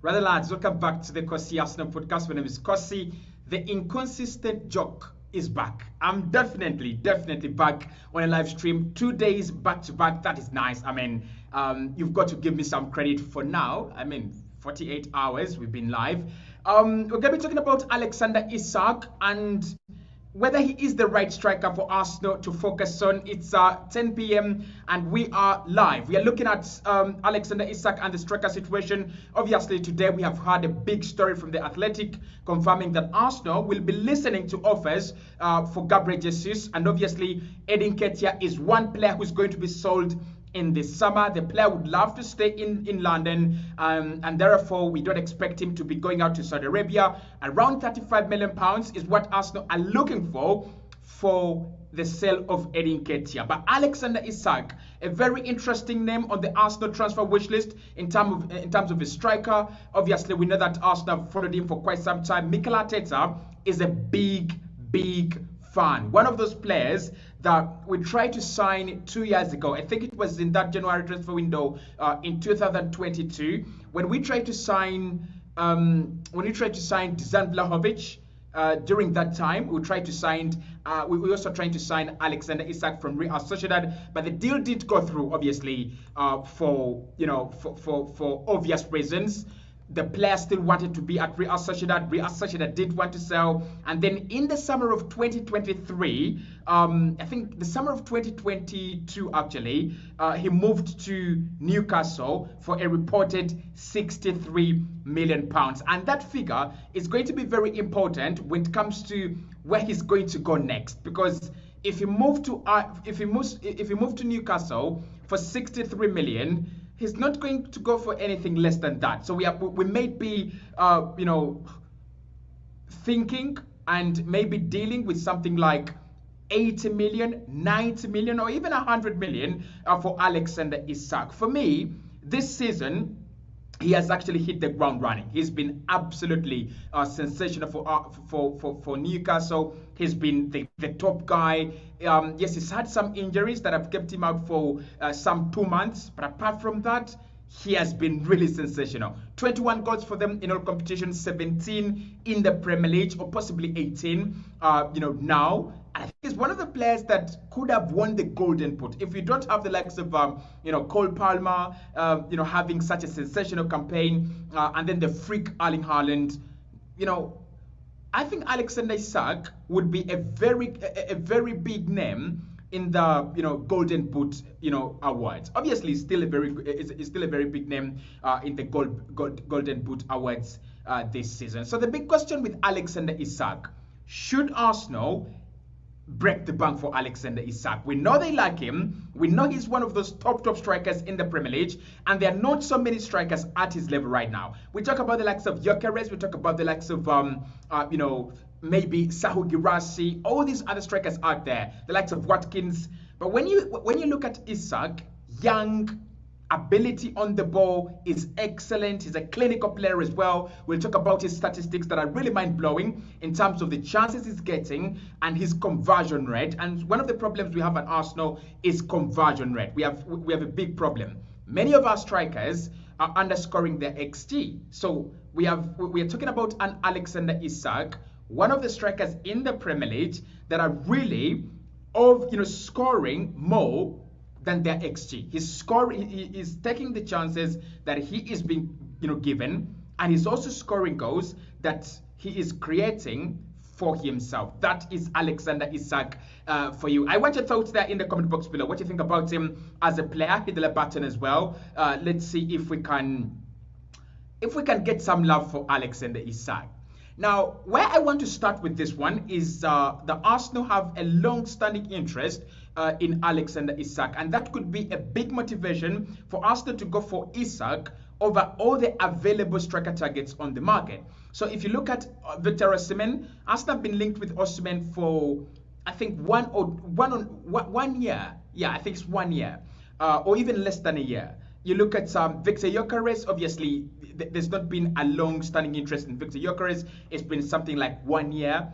Rather, lads, welcome back to the Cossy Arsenal podcast. My name is Cossy. The inconsistent joke is back. I'm definitely back on a live stream 2 days back to back. That is nice. I mean, you've got to give me some credit for now. I mean, 48 hours we've been live. We're going to be talking about Alexander ISAK and whether he is the right striker for Arsenal to focus on. It's 10 p.m. and we are live. We are looking at Alexander ISAK and the striker situation. Obviously, today we have had a big story from The Athletic confirming that Arsenal will be listening to offers for Gabriel Jesus. And obviously, Edin Ketia is one player who's going to be sold in the summer. The player would love to stay in London, and therefore we don't expect him to be going out to Saudi Arabia. Around £35 million is what Arsenal are looking for the sale of Edin Ketia. But Alexander ISAK, a very interesting name on the Arsenal transfer wish list in terms of his striker. Obviously, we know that Arsenal have followed him for quite some time. Mikel Arteta is a big fan. One of those players that we tried to sign 2 years ago. I think it was in that January transfer window in 2022 when we tried to sign Dusan Vlahovic. During that time, we also tried to sign Alexander ISAK from Real Sociedad, but the deal didn't go through. Obviously, for obvious reasons. The player still wanted to be at Real Sociedad. Real Sociedad did want to sell. And then in the summer of 2023, I think the summer of 2022 actually, he moved to Newcastle for a reported £63 million. And that figure is going to be very important when it comes to where he's going to go next. Because if he moves to Newcastle for 63 million, he's not going to go for anything less than that. So we may be, thinking and maybe dealing with something like 80 million, 90 million, or even 100 million for Alexander ISAK. For me, this season, he has actually hit the ground running. He's been absolutely sensational for Newcastle. He's been the top guy. Yes, he's had some injuries that have kept him out for some 2 months. But apart from that, he has been really sensational. 21 goals for them in all competitions, 17 in the Premier League, or possibly 18, now. And I think he's one of the players that could have won the Golden Boot. If you don't have the likes of, Cole Palmer, having such a sensational campaign, and then the freak Erling Haaland, I think Alexander ISAK would be a very big name in the Golden Boot awards. Obviously, it's still a very big name in the Golden Boot awards this season. So the big question with Alexander ISAK: should Arsenal break the bank for Alexander ISAK? We know they like him. We know he's one of those top strikers in the Premier League, and there are not so many strikers at his level right now. We talk about the likes of Gyökeres, we talk about the likes of maybe Sahu Girassi, all these other strikers out there, the likes of Watkins. But when you look at ISAK, young, ability on the ball is excellent. He's a clinical player as well. We'll talk about his statistics that are really mind-blowing in terms of the chances he's getting and his conversion rate. And one of the problems we have at Arsenal is conversion rate. We have a big problem. Many of our strikers are underscoring their XG. So we are talking about an Alexander ISAK, one of the strikers in the Premier League that are really scoring more than their XG. He's taking the chances that he is being given, and he's also scoring goals that he is creating for himself. That is Alexander ISAK for you. I want your thoughts there in the comment box below. What do you think about him as a player? Hit the like button as well. Let's see if we can get some love for Alexander ISAK. Now, where I want to start with this one is the Arsenal have a long-standing interest in Alexander ISAK, and that could be a big motivation for Arsenal to go for ISAK over all the available striker targets on the market. So if you look at Victor Osimhen, Arsenal have been linked with Osimhen for, I think, 1 year. Yeah, I think it's 1 year, or even less than a year. You look at Victor Gyökeres, obviously, there's not been a long-standing interest in Victor Gyökeres. It's been something like 1 year,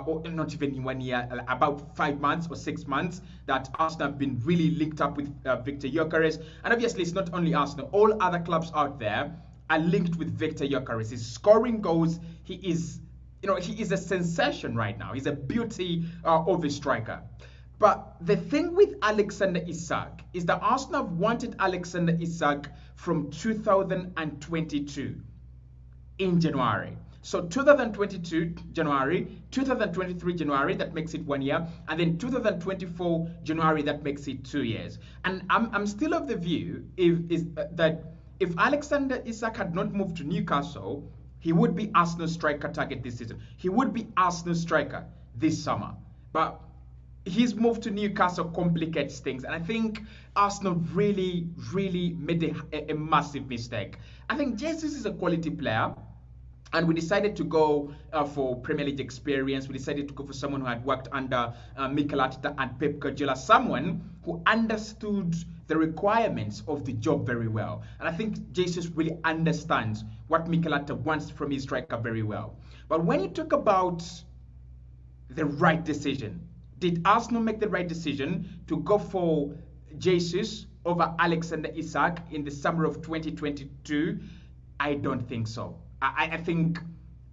or not even 1 year, about 5 months or 6 months that Arsenal have been really linked up with Victor Gyökeres. And obviously, it's not only Arsenal. All other clubs out there are linked with Victor Gyökeres. He's scoring goals. He is, he is a sensation right now. He's a beauty of a striker. But the thing with Alexander Isak is that Arsenal have wanted Alexander Isak from 2022 in January. So 2022 January, 2023 January, that makes it 1 year, and then 2024 January, that makes it 2 years. And I'm still of the view that if Alexander Isak had not moved to Newcastle, he would be Arsenal's striker target this season. He would be Arsenal's striker this summer. But his move to Newcastle complicates things, and I think Arsenal really, really made a massive mistake. I think Jesus is a quality player, and we decided to go for Premier League experience. We decided to go for someone who had worked under Mikel Arteta and Pep Guardiola, someone who understood the requirements of the job very well. And I think Jesus really understands what Mikel Arteta wants from his striker very well. But when you talk about the right decision, did Arsenal make the right decision to go for Jesus over Alexander Isak in the summer of 2022? I don't think so. I think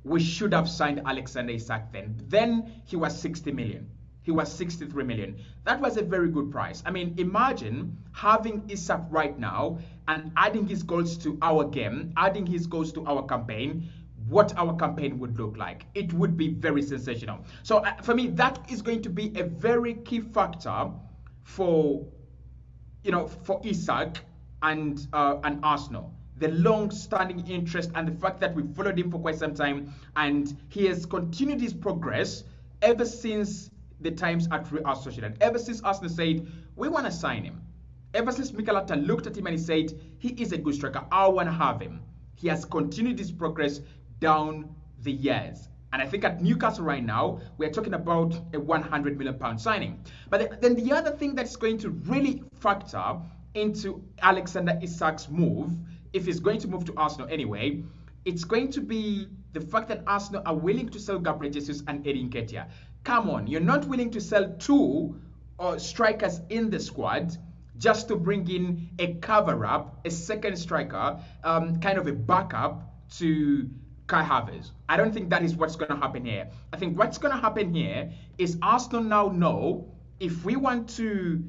we should have signed Alexander Isak then. Then he was 60 million. He was 63 million. That was a very good price. I mean, imagine having Isak right now and adding his goals to our game, adding his goals to our campaign, what our campaign would look like. It would be very sensational. So for me, that is going to be a very key factor for Isak and Arsenal. The long-standing interest and the fact that we've followed him for quite some time, and he has continued his progress ever since the times at Real Sociedad. Ever since Arsenal said, we want to sign him. Ever since Mikel Arteta looked at him and he said, he is a good striker, I want to have him. He has continued his progress down the years. And I think at Newcastle right now, we're talking about a £100 million signing. But then the other thing that's going to really factor into Alexander Isak's move, if he's going to move to Arsenal anyway, it's going to be the fact that Arsenal are willing to sell Gabriel Jesus and Eddie Nketiah. Come on, you're not willing to sell two strikers in the squad just to bring in a cover-up, a second striker, kind of a backup to Kai Havertz. I don't think that is what's going to happen here. I think what's going to happen here is Arsenal now know if we want to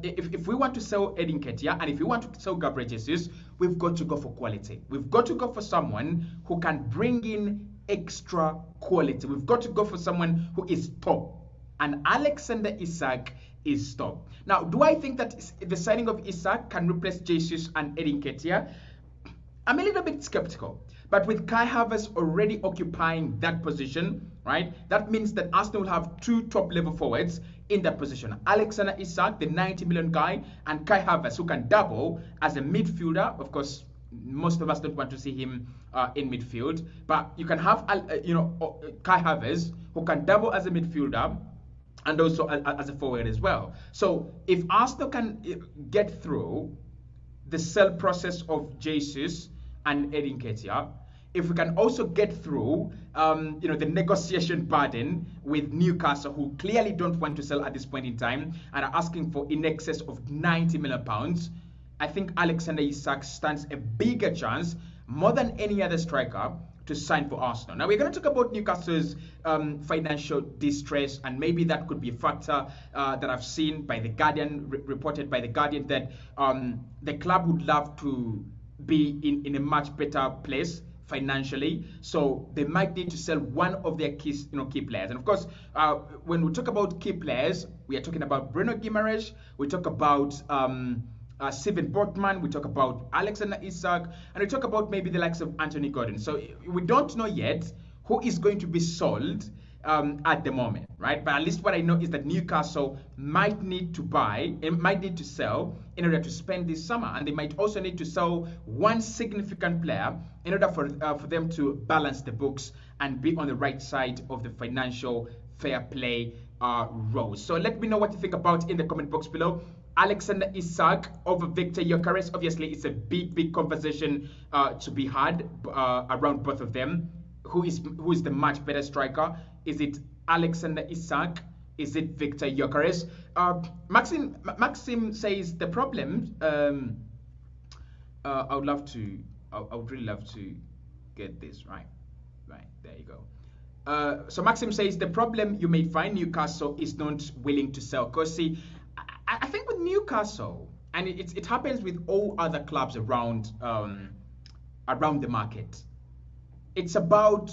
if we want to sell Eddie Nketiah and if we want to sell Gabriel Jesus, we've got to go for quality. We've got to go for someone who can bring in extra quality. We've got to go for someone who is top. And Alexander Isak is top. Now, do I think that the signing of Isak can replace Jesus and Eddie Nketiah? I'm a little bit skeptical. But with Kai Havertz already occupying that position, right, that means that Arsenal will have two top-level forwards in that position. Alexander Isak, the 90 million guy, and Kai Havertz, who can double as a midfielder. Of course, most of us don't want to see him in midfield. But you can have, Kai Havertz, who can double as a midfielder and also as a forward as well. So if Arsenal can get through the sell process of Jesus and Eddie Nketiah, if we can also get through, the negotiation burden with Newcastle, who clearly don't want to sell at this point in time and are asking for in excess of £90 million, I think Alexander Isak stands a bigger chance, more than any other striker, to sign for Arsenal. Now, we're going to talk about Newcastle's financial distress, and maybe that could be a factor that I've seen by The Guardian, reported by The Guardian, that the club would love to be in a much better place financially, so they might need to sell one of their key players. And of course, when we talk about key players, we are talking about Bruno Guimaraes, we talk about Steven Botman, we talk about Alexander Isak, and we talk about maybe the likes of Anthony Gordon. So we don't know yet who is going to be sold at the moment, right? But at least what I know is that Newcastle might need to buy and might need to sell in order to spend this summer, and they might also need to sell one significant player in order for them to balance the books and be on the right side of the financial fair play rules. So let me know what you think about in the comment box below. Alexander Isak over Victor Gyökeres. Obviously, it's a big conversation to be had around both of them. Who is the much better striker? Is it Alexander Isak? Is it Victor Gyökeres? Maxim says the problem. I would love to I would really love to get this right. Right, there you go. So Maxim says the problem you may find Newcastle is not willing to sell Cossy. I think with Newcastle, and it happens with all other clubs around the market. It's about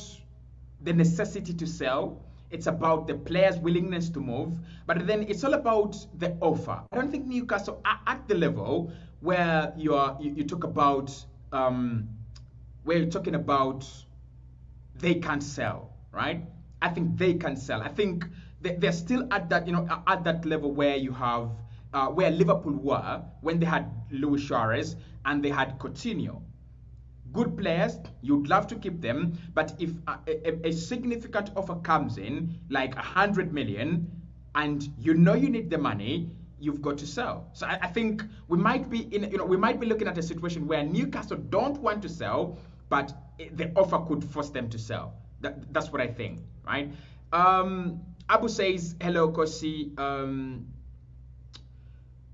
the necessity to sell. It's about the player's willingness to move, but then it's all about the offer. I don't think Newcastle are at the level where you talk about where you're talking about they can't sell, right? I think they can sell. I think they're still at that, at that level where you have where Liverpool were when they had Luis Suarez and they had Coutinho. Good players, you'd love to keep them, but if a significant offer comes in, like 100 million, and you need the money, you've got to sell. So I think we might be we might be looking at a situation where Newcastle don't want to sell, but the offer could force them to sell. That's what I think, right? Abu says, hello, Cossy.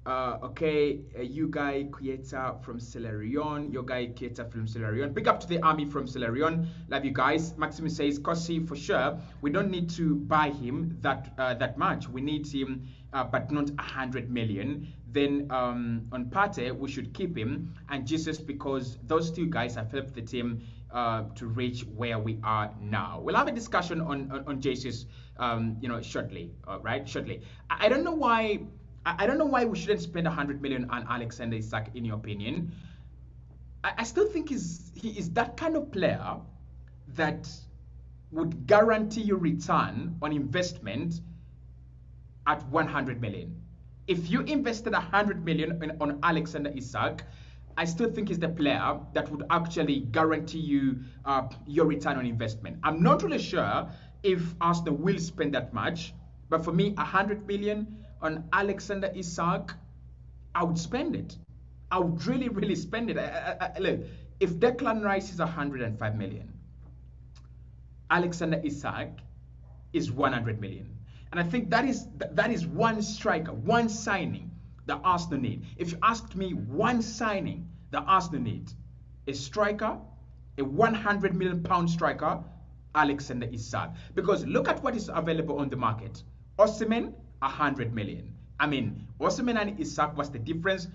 Okay, you guy Kieta from Celerion, your guy Kieta from Celerion. Big up to the army from Celerion. Love you guys. Maximus says, Cossy for sure. We don't need to buy him that much. We need him, but not 100 million. Then on Pate, we should keep him, and Jesus, because those two guys have helped the team to reach where we are now. We'll have a discussion on Jesus, shortly. Right, shortly. I don't know why. I don't know why we shouldn't spend 100 million on Alexander Isak, in your opinion. I still think he is that kind of player that would guarantee you return on investment at 100 million. If you invested 100 million on Alexander Isak, I still think he's the player that would actually guarantee you your return on investment. I'm not really sure if Arsenal will spend that much, but for me, 100 million on Alexander Isak, I would spend it. I would really, really spend it. Look, if Declan Rice is 105 million, Alexander Isak is 100 million. And I think that is one striker, one signing that Arsenal need. If you asked me one signing that Arsenal need, a striker, a 100 million pound striker, Alexander Isak. Because look at what is available on the market. Osimhen, 100 million. I mean, Osimhen and Isak, what's the difference?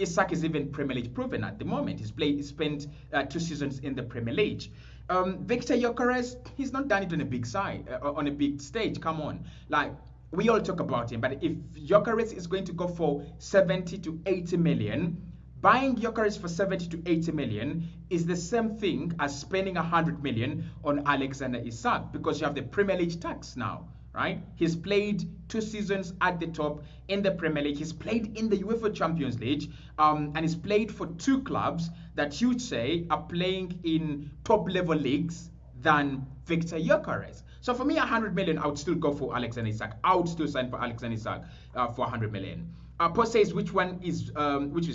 Isak is even Premier League proven at the moment. He spent 2 seasons in the Premier League. Victor Gyökeres, he's not done it on a big side, on a big stage. Come on, like we all talk about him, but if Gyökeres is going to go for 70 to 80 million, buying Gyökeres for 70 to 80 million is the same thing as spending 100 million on Alexander Isak, because you have the Premier League tax now. Right? He's played 2 seasons at the top in the Premier League. He's played in the UEFA Champions League, and he's played for 2 clubs that you'd say are playing in top-level leagues than Victor Gyökeres. So for me, 100 million, I would still go for Alexander Isak. I would still sign for Alexander Isak for 100 million. Paul says which one is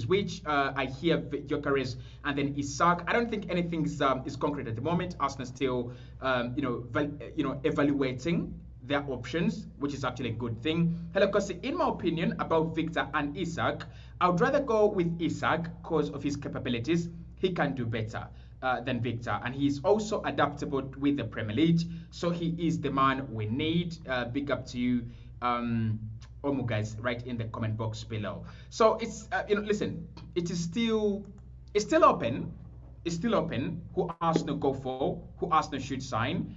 which? I hear Gyökeres and then Isak. I don't think anything is concrete at the moment. Arsenal still, evaluating their options, which is actually a good thing. Hello, Cossy. In my opinion about Victor and Isak, I would rather go with Isak because of his capabilities. He can do better than Victor, and he's also adaptable with the Premier League, so he is the man we need. Big up to you, Omu guys, right in the comment box below. So it's listen, it's still open. It's still open who Arsenal go for, who Arsenal should sign.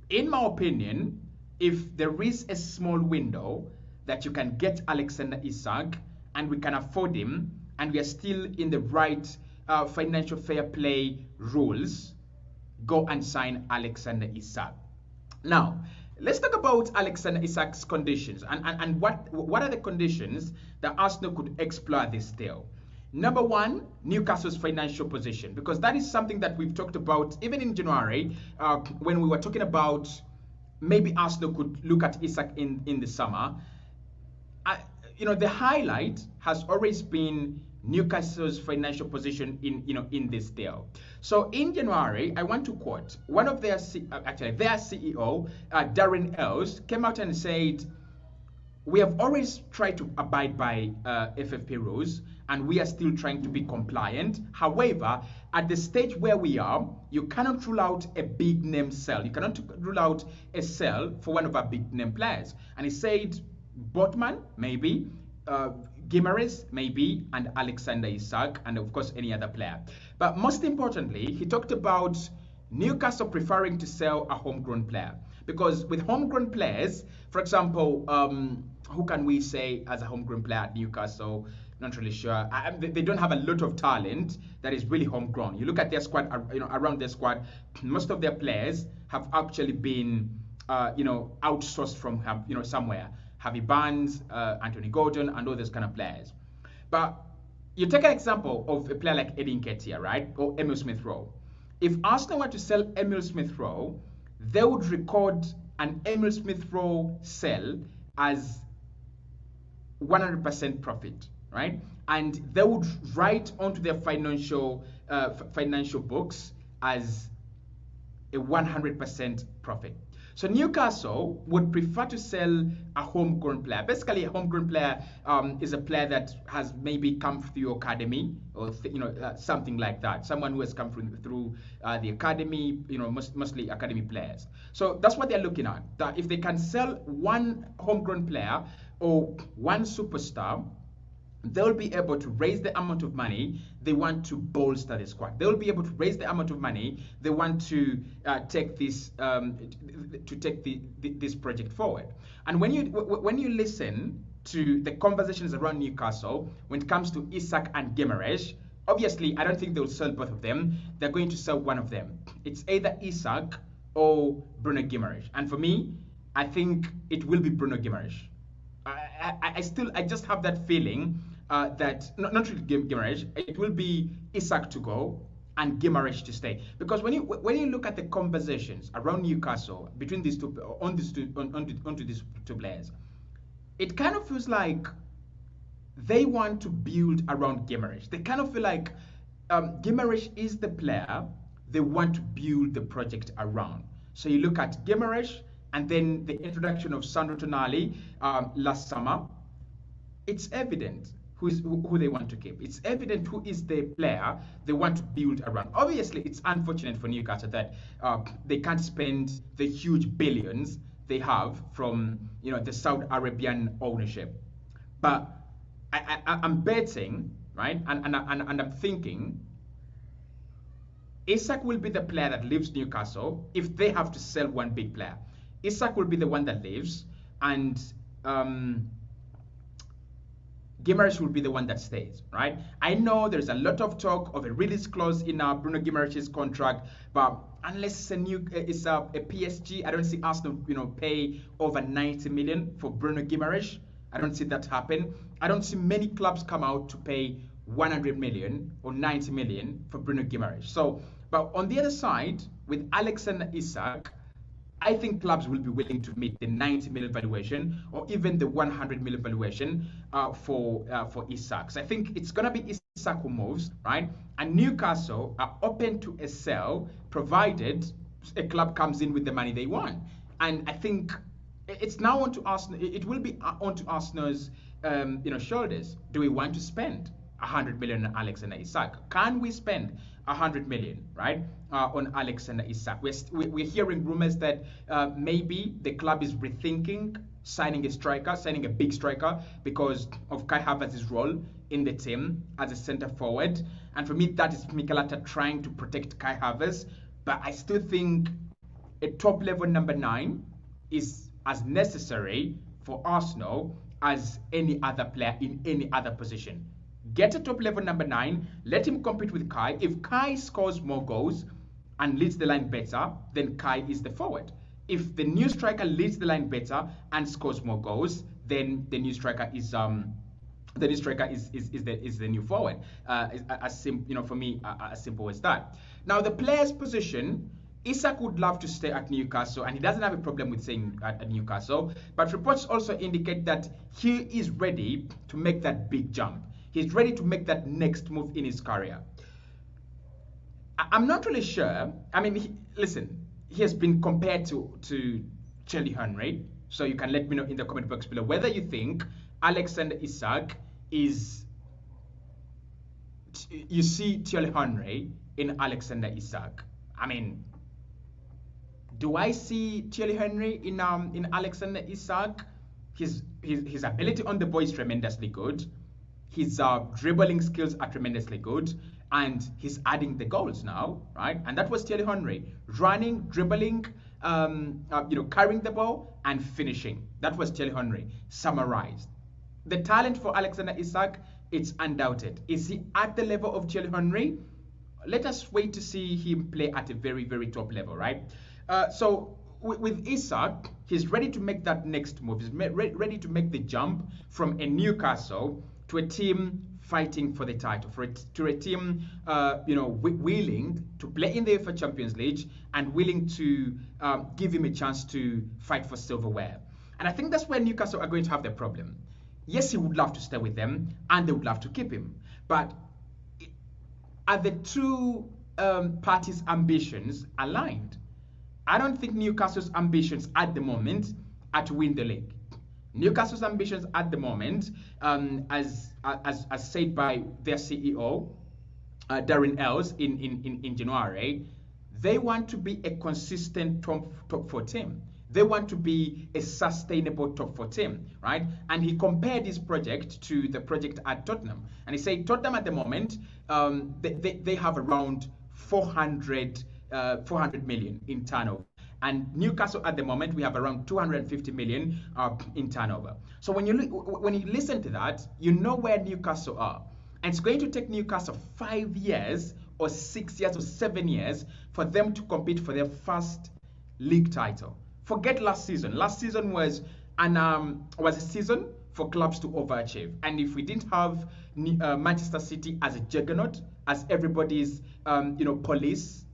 In my opinion, if there is a small window that you can get Alexander Isak and we can afford him and we are still in the right financial fair play rules, go and sign Alexander Isak. Now, let's talk about Alexander Isak's conditions and what are the conditions that Arsenal could explore this deal. Number one, Newcastle's financial position, because that is something that we've talked about even in January when we were talking about maybe Arsenal could look at Isak in the summer. The highlight has always been Newcastle's financial position in this deal. So in January, I want to quote one of their CEO, Darren Els, came out and said, "We have always tried to abide by FFP rules, and we are still trying to be compliant. However, at the stage where we are, you cannot rule out a big name sell. You cannot rule out a sell for one of our big name players. And he said Botman, maybe, Gimares, maybe, and Alexander Isak, and of course any other player. But most importantly, he talked about Newcastle preferring to sell a homegrown player. Because with homegrown players, for example, who can we say as a homegrown player at Newcastle? Not really sure. They don't have a lot of talent that is really homegrown. You look at their squad, around their squad, most of their players have actually been, outsourced from, somewhere. Javi Barnes, Anthony Gordon, and all those kind of players. But you take an example of a player like Eddie Nketiah, right? Or Emil Smith-Rowe. If Arsenal were to sell Emil Smith-Rowe, they would record an Emil Smith-Rowe sell as 100% profit, right? And they would write onto their financial books as a 100% profit. So Newcastle would prefer to sell a homegrown player. Basically, a homegrown player is a player that has maybe come through your academy or something like that. Someone who has come through the academy, mostly academy players. So that's what they're looking at. That if they can sell one homegrown player or one superstar, they'll be able to raise the amount of money they want to bolster the squad. They'll be able to raise the amount of money they want to take this this project forward. And when you listen to the conversations around Newcastle when it comes to ISAK and Gimares, obviously I don't think they'll sell both of them. They're going to sell one of them. It's either ISAK or Bruno Gimares. And for me, I think it will be Bruno Gimares. I just have that feeling that not really Gimares, it will be Isak to go and Gimares to stay. Because when you look at the conversations around Newcastle between these two onto these two players, it kind of feels like they want to build around Gimares. They kind of feel like Gimares is the player they want to build the project around. So you look at Gimares, and then the introduction of Sandro Tonali last summer, it's evident who they want to keep. It's evident who is the player they want to build around. Obviously, it's unfortunate for Newcastle that they can't spend the huge billions they have from the Saudi Arabian ownership. But I'm betting, right, and I'm thinking Isak will be the player that leaves Newcastle if they have to sell one big player. Isak will be the one that leaves, and Gimares will be the one that stays, right? I know there's a lot of talk of a release clause in Bruno Gimares' contract, but unless it's a PSG, I don't see Arsenal, pay over 90 million for Bruno Gimares. I don't see that happen. I don't see many clubs come out to pay 100 million or 90 million for Bruno Gimares. So, but on the other side, with Alexander Isak, I think clubs will be willing to meet the 90 million valuation or even the 100 million valuation for Isak. So I think it's going to be Isak who moves, right? And Newcastle are open to a sell provided a club comes in with the money they want. And I think it's now on to Arsenal. It will be onto Arsenal's shoulders. Do we want to spend 100 million on Alexander Isak? Can we spend 100 million, right, on Alexander Isak? We're hearing rumors that maybe the club is rethinking signing a big striker because of Kai Havertz's role in the team as a centre forward. And for me, that is Mikel Arteta trying to protect Kai Havertz. But I still think a top level number 9 is as necessary for Arsenal as any other player in any other position. Get a top level number 9, let him compete with Kai. If Kai scores more goals and leads the line better, then Kai is the forward. If the new striker leads the line better and scores more goals, then the new striker is the new forward. For me, as simple as that. Now the player's position, Isak would love to stay at Newcastle, and he doesn't have a problem with staying at Newcastle. But reports also indicate that he is ready to make that big jump. He's ready to make that next move in his career. I'm not really sure. I mean, he has been compared to Thierry Henry. So you can let me know in the comment box below whether you think Alexander Isak is, you see Thierry Henry in Alexander Isak. I mean, do I see Thierry Henry in Alexander Isak? His ability on the ball is tremendously good. His dribbling skills are tremendously good, and he's adding the goals now, right? And that was Thierry Henry, running, dribbling, carrying the ball and finishing. That was Thierry Henry, summarized. The talent for Alexander Isak, it's undoubted. Is he at the level of Thierry Henry? Let us wait to see him play at a very, very top level, right? So with Isak, he's ready to make that next move. He's ready to make the jump from a Newcastle to a team fighting for the title, to a team willing to play in the UEFA Champions League and willing to give him a chance to fight for silverware. And I think that's where Newcastle are going to have the problem. Yes, he would love to stay with them, and they would love to keep him. But are the two parties' ambitions aligned? I don't think Newcastle's ambitions at the moment are to win the league. Newcastle's ambitions at the moment, as said by their CEO, Darren Els, in January, they want to be a consistent top 4 team. They want to be a sustainable top 4 team, right? And he compared his project to the project at Tottenham. And he said Tottenham at the moment, they have around 400 million in turnover. And Newcastle at the moment, we have around 250 million in turnover. So when you listen to that, you know where Newcastle are. And it's going to take Newcastle 5 years or 6 years or 7 years for them to compete for their first league title. Forget last season. Last season was a season for clubs to overachieve. And if we didn't have Manchester City as a juggernaut, as everybody's police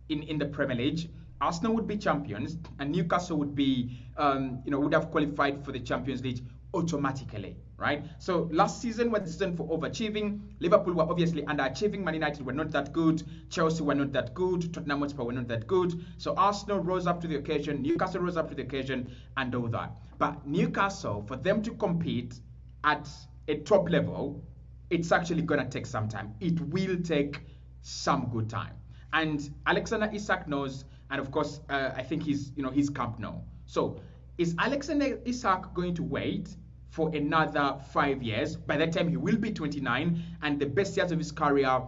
in the Premier League, Arsenal would be champions, and Newcastle would be would have qualified for the Champions League automatically, right? So last season was the season for overachieving. Liverpool were obviously underachieving. Man United were not that good. Chelsea were not that good. Tottenham Hotspur were not that good. So Arsenal rose up to the occasion. Newcastle rose up to the occasion and all that. But Newcastle, for them to compete at a top level, it's actually going to take some time. It will take some good time. And Alexander Isak knows, and of course, I think he's camp now. So is Alexander Isak going to wait for another 5 years? By that time, he will be 29, and the best years of his career,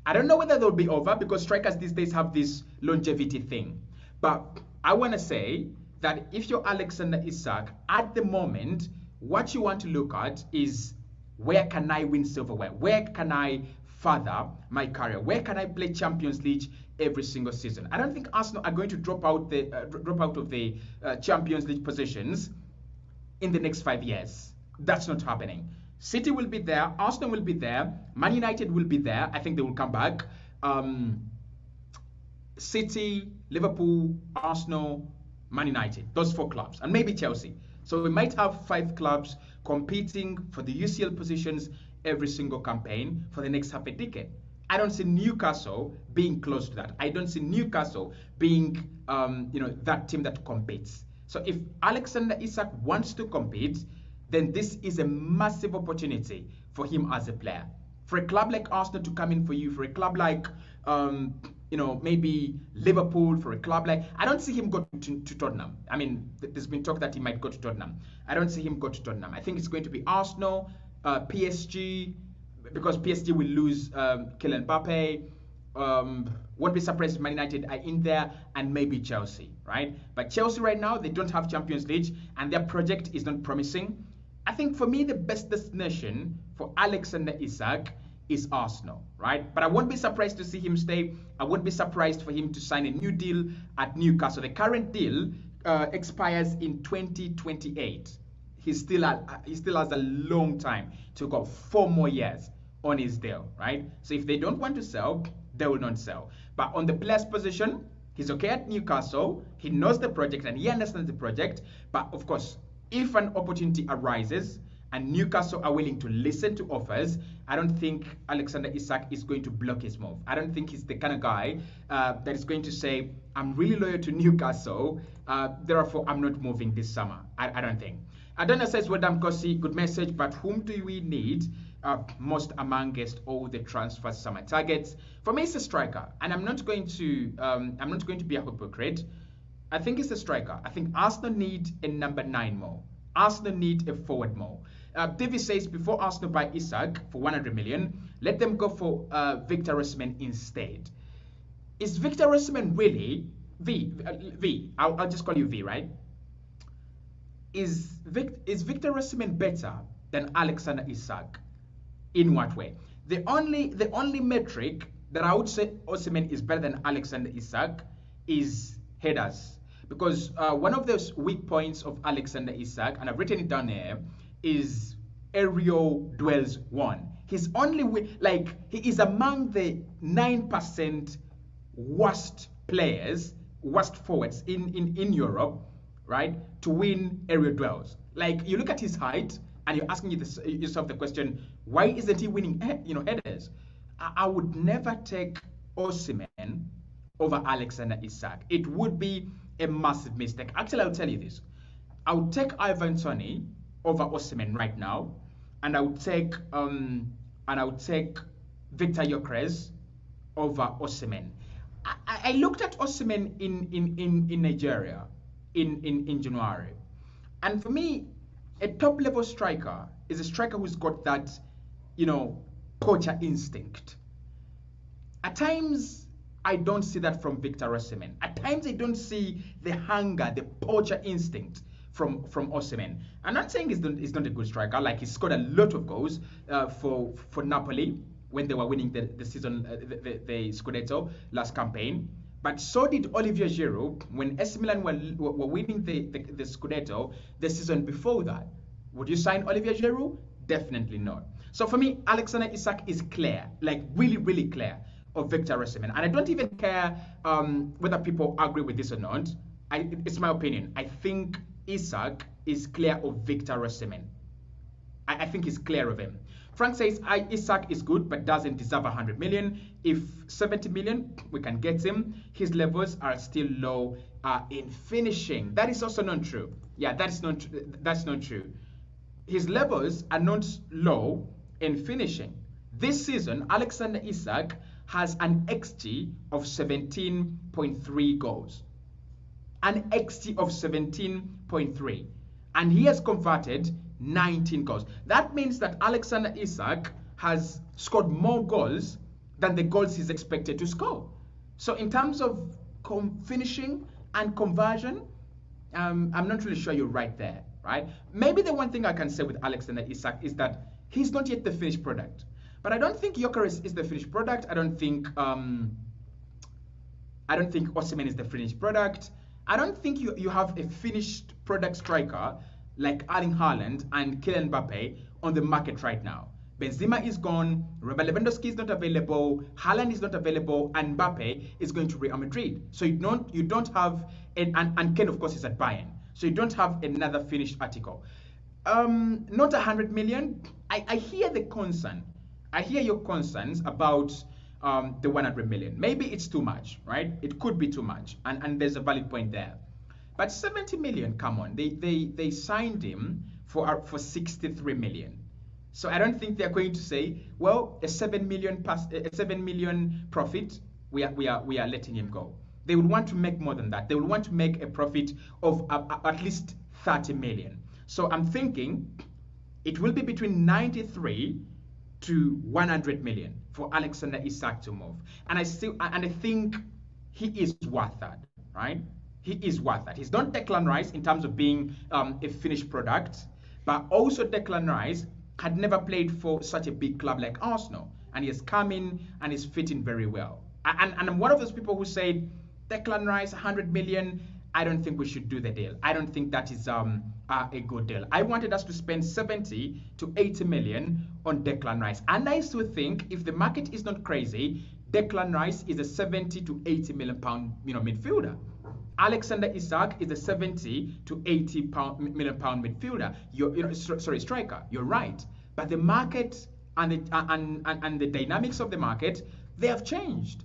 I don't know whether they'll be over, because strikers these days have this longevity thing. But I want to say that if you're Alexander Isak, at the moment, what you want to look at is, where can I win silverware? Where can I further my career? Where can I play Champions League every single season? I don't think Arsenal are going to drop out of the Champions League positions in the next 5 years. That's not happening. City will be there. Arsenal will be there. Man United will be there. I think they will come back. City, Liverpool, Arsenal, Man United. Those 4 clubs. And maybe Chelsea. So we might have 5 clubs competing for the UCL positions every single campaign for the next half a decade. I don't see Newcastle being close to that. I don't see Newcastle being, that team that competes. So if Alexander Isak wants to compete, then this is a massive opportunity for him as a player. For a club like Arsenal to come in for you, for a club like, maybe Liverpool, for a club like, I don't see him go to Tottenham. I mean, there's been talk that he might go to Tottenham. I don't see him go to Tottenham. I think it's going to be Arsenal, PSG, because PSG will lose Kylian Mbappe. Won't be surprised if Man United are in there, and maybe Chelsea, right? But Chelsea right now, they don't have Champions League, and their project is not promising. I think for me, the best destination for Alexander Isak is Arsenal, right? But I won't be surprised to see him stay. I won't be surprised for him to sign a new deal at Newcastle. The current deal expires in 2028. He still has a long time to go, 4 more years on his deal, right? So if they don't want to sell, they will not sell. But on the player's position, he's okay at Newcastle. He knows the project and he understands the project. But of course, if an opportunity arises and Newcastle are willing to listen to offers, I don't think Alexander Isak is going to block his move. I don't think he's the kind of guy that is going to say, I'm really loyal to Newcastle, therefore I'm not moving this summer. I don't think. Adana says, well done, Cossy, good message, but whom do we need most amongst all the transfer summer targets. For me, it's a striker, and I'm not going to be a hypocrite. I think it's a striker. I think Arsenal need a number 9 more. Arsenal need a forward more. David says before Arsenal buy ISAK for 100 million, let them go for Victor Osimhen instead. Is Victor Osimhen really I'll just call you V, right? Is Victor Osimhen better than Alexander ISAK? In what way? The only metric that I would say Osimhen is better than Alexander ISAK is headers. Because one of those weak points of Alexander ISAK, and I've written it down here, is aerial duels won. He's only he is among the 9% worst players, worst forwards in Europe, right, to win aerial duels. Like, you look at his height and you're asking yourself the question, why isn't he winning headers? I would never take Osimhen over Alexander ISAK. It would be a massive mistake. Actually, I'll tell you this. I would take Ivan Toney over Osimhen right now, and I would take Victor Gyökeres over Osimhen. I looked at Osimhen in Nigeria in January, and for me, a top level striker is a striker who's got that, poacher instinct. At times, I don't see that from Victor Osimhen. At times, I don't see the hunger, the poacher instinct from Osimhen. I'm not saying he's not a good striker. Like, he scored a lot of goals for Napoli when they were winning the season, the Scudetto last campaign. But so did Olivier Giroud when AC Milan were winning the Scudetto the season before that. Would you sign Olivier Giroud? Definitely not. So for me, Alexander ISAK is clear, like really, really clear, of Victor Osimhen. And I don't even care whether people agree with this or not. It's my opinion. I think ISAK is clear of Victor Osimhen. I think he's clear of him. Frank says ISAK is good but doesn't deserve 100 million. If 70 million, we can get him. His levels are still low in finishing. That is also not true. Yeah, that's not true. His levels are not low in finishing. This season, Alexander ISAK has an XG of 17.3 goals. An XG of 17.3. And he has converted 19 goals. That means that Alexander ISAK has scored more goals than the goals he's expected to score. So in terms of finishing and conversion, I'm not really sure you're right there, right? Maybe the one thing I can say with Alexander ISAK is that he's not yet the finished product. But I don't think Gyökeres is the finished product. I don't think Osimhen is the finished product. I don't think you have a finished product striker like Erling Haaland and Kylian Mbappe on the market right now. Benzema is gone, Robert Lewandowski is not available, Haaland is not available, and Mbappe is going to Real Madrid. So you don't have, and Ken of course is at Bayern. So you don't have another finished article. Not 100 million. I hear the concern. I hear your concerns about the 100 million. Maybe it's too much, right? It could be too much, and there's a valid point there. But 70 million, come on, they signed him for 63 million. So I don't think they're going to say, well, a 7 million profit, we are letting him go. They would want to make more than that. They would want to make a profit of at least 30 million. So I'm thinking it will be between 93 to 100 million for Alexander ISAK to move. And I think he is worth that, right? He is worth that. He's not Declan Rice in terms of being a finished product, but also Declan Rice had never played for such a big club like Arsenal, and he has come in and is fitting very well. And I'm one of those people who said, Declan Rice, 100 million, I don't think we should do the deal. I don't think that is a good deal. I wanted us to spend 70 to 80 million on Declan Rice. And I still think if the market is not crazy, Declan Rice is a 70 to 80 million pound midfielder. Alexander ISAK is a 70 to 80 million pound midfielder. Striker. You're right. But the market and the dynamics of the market, they have changed.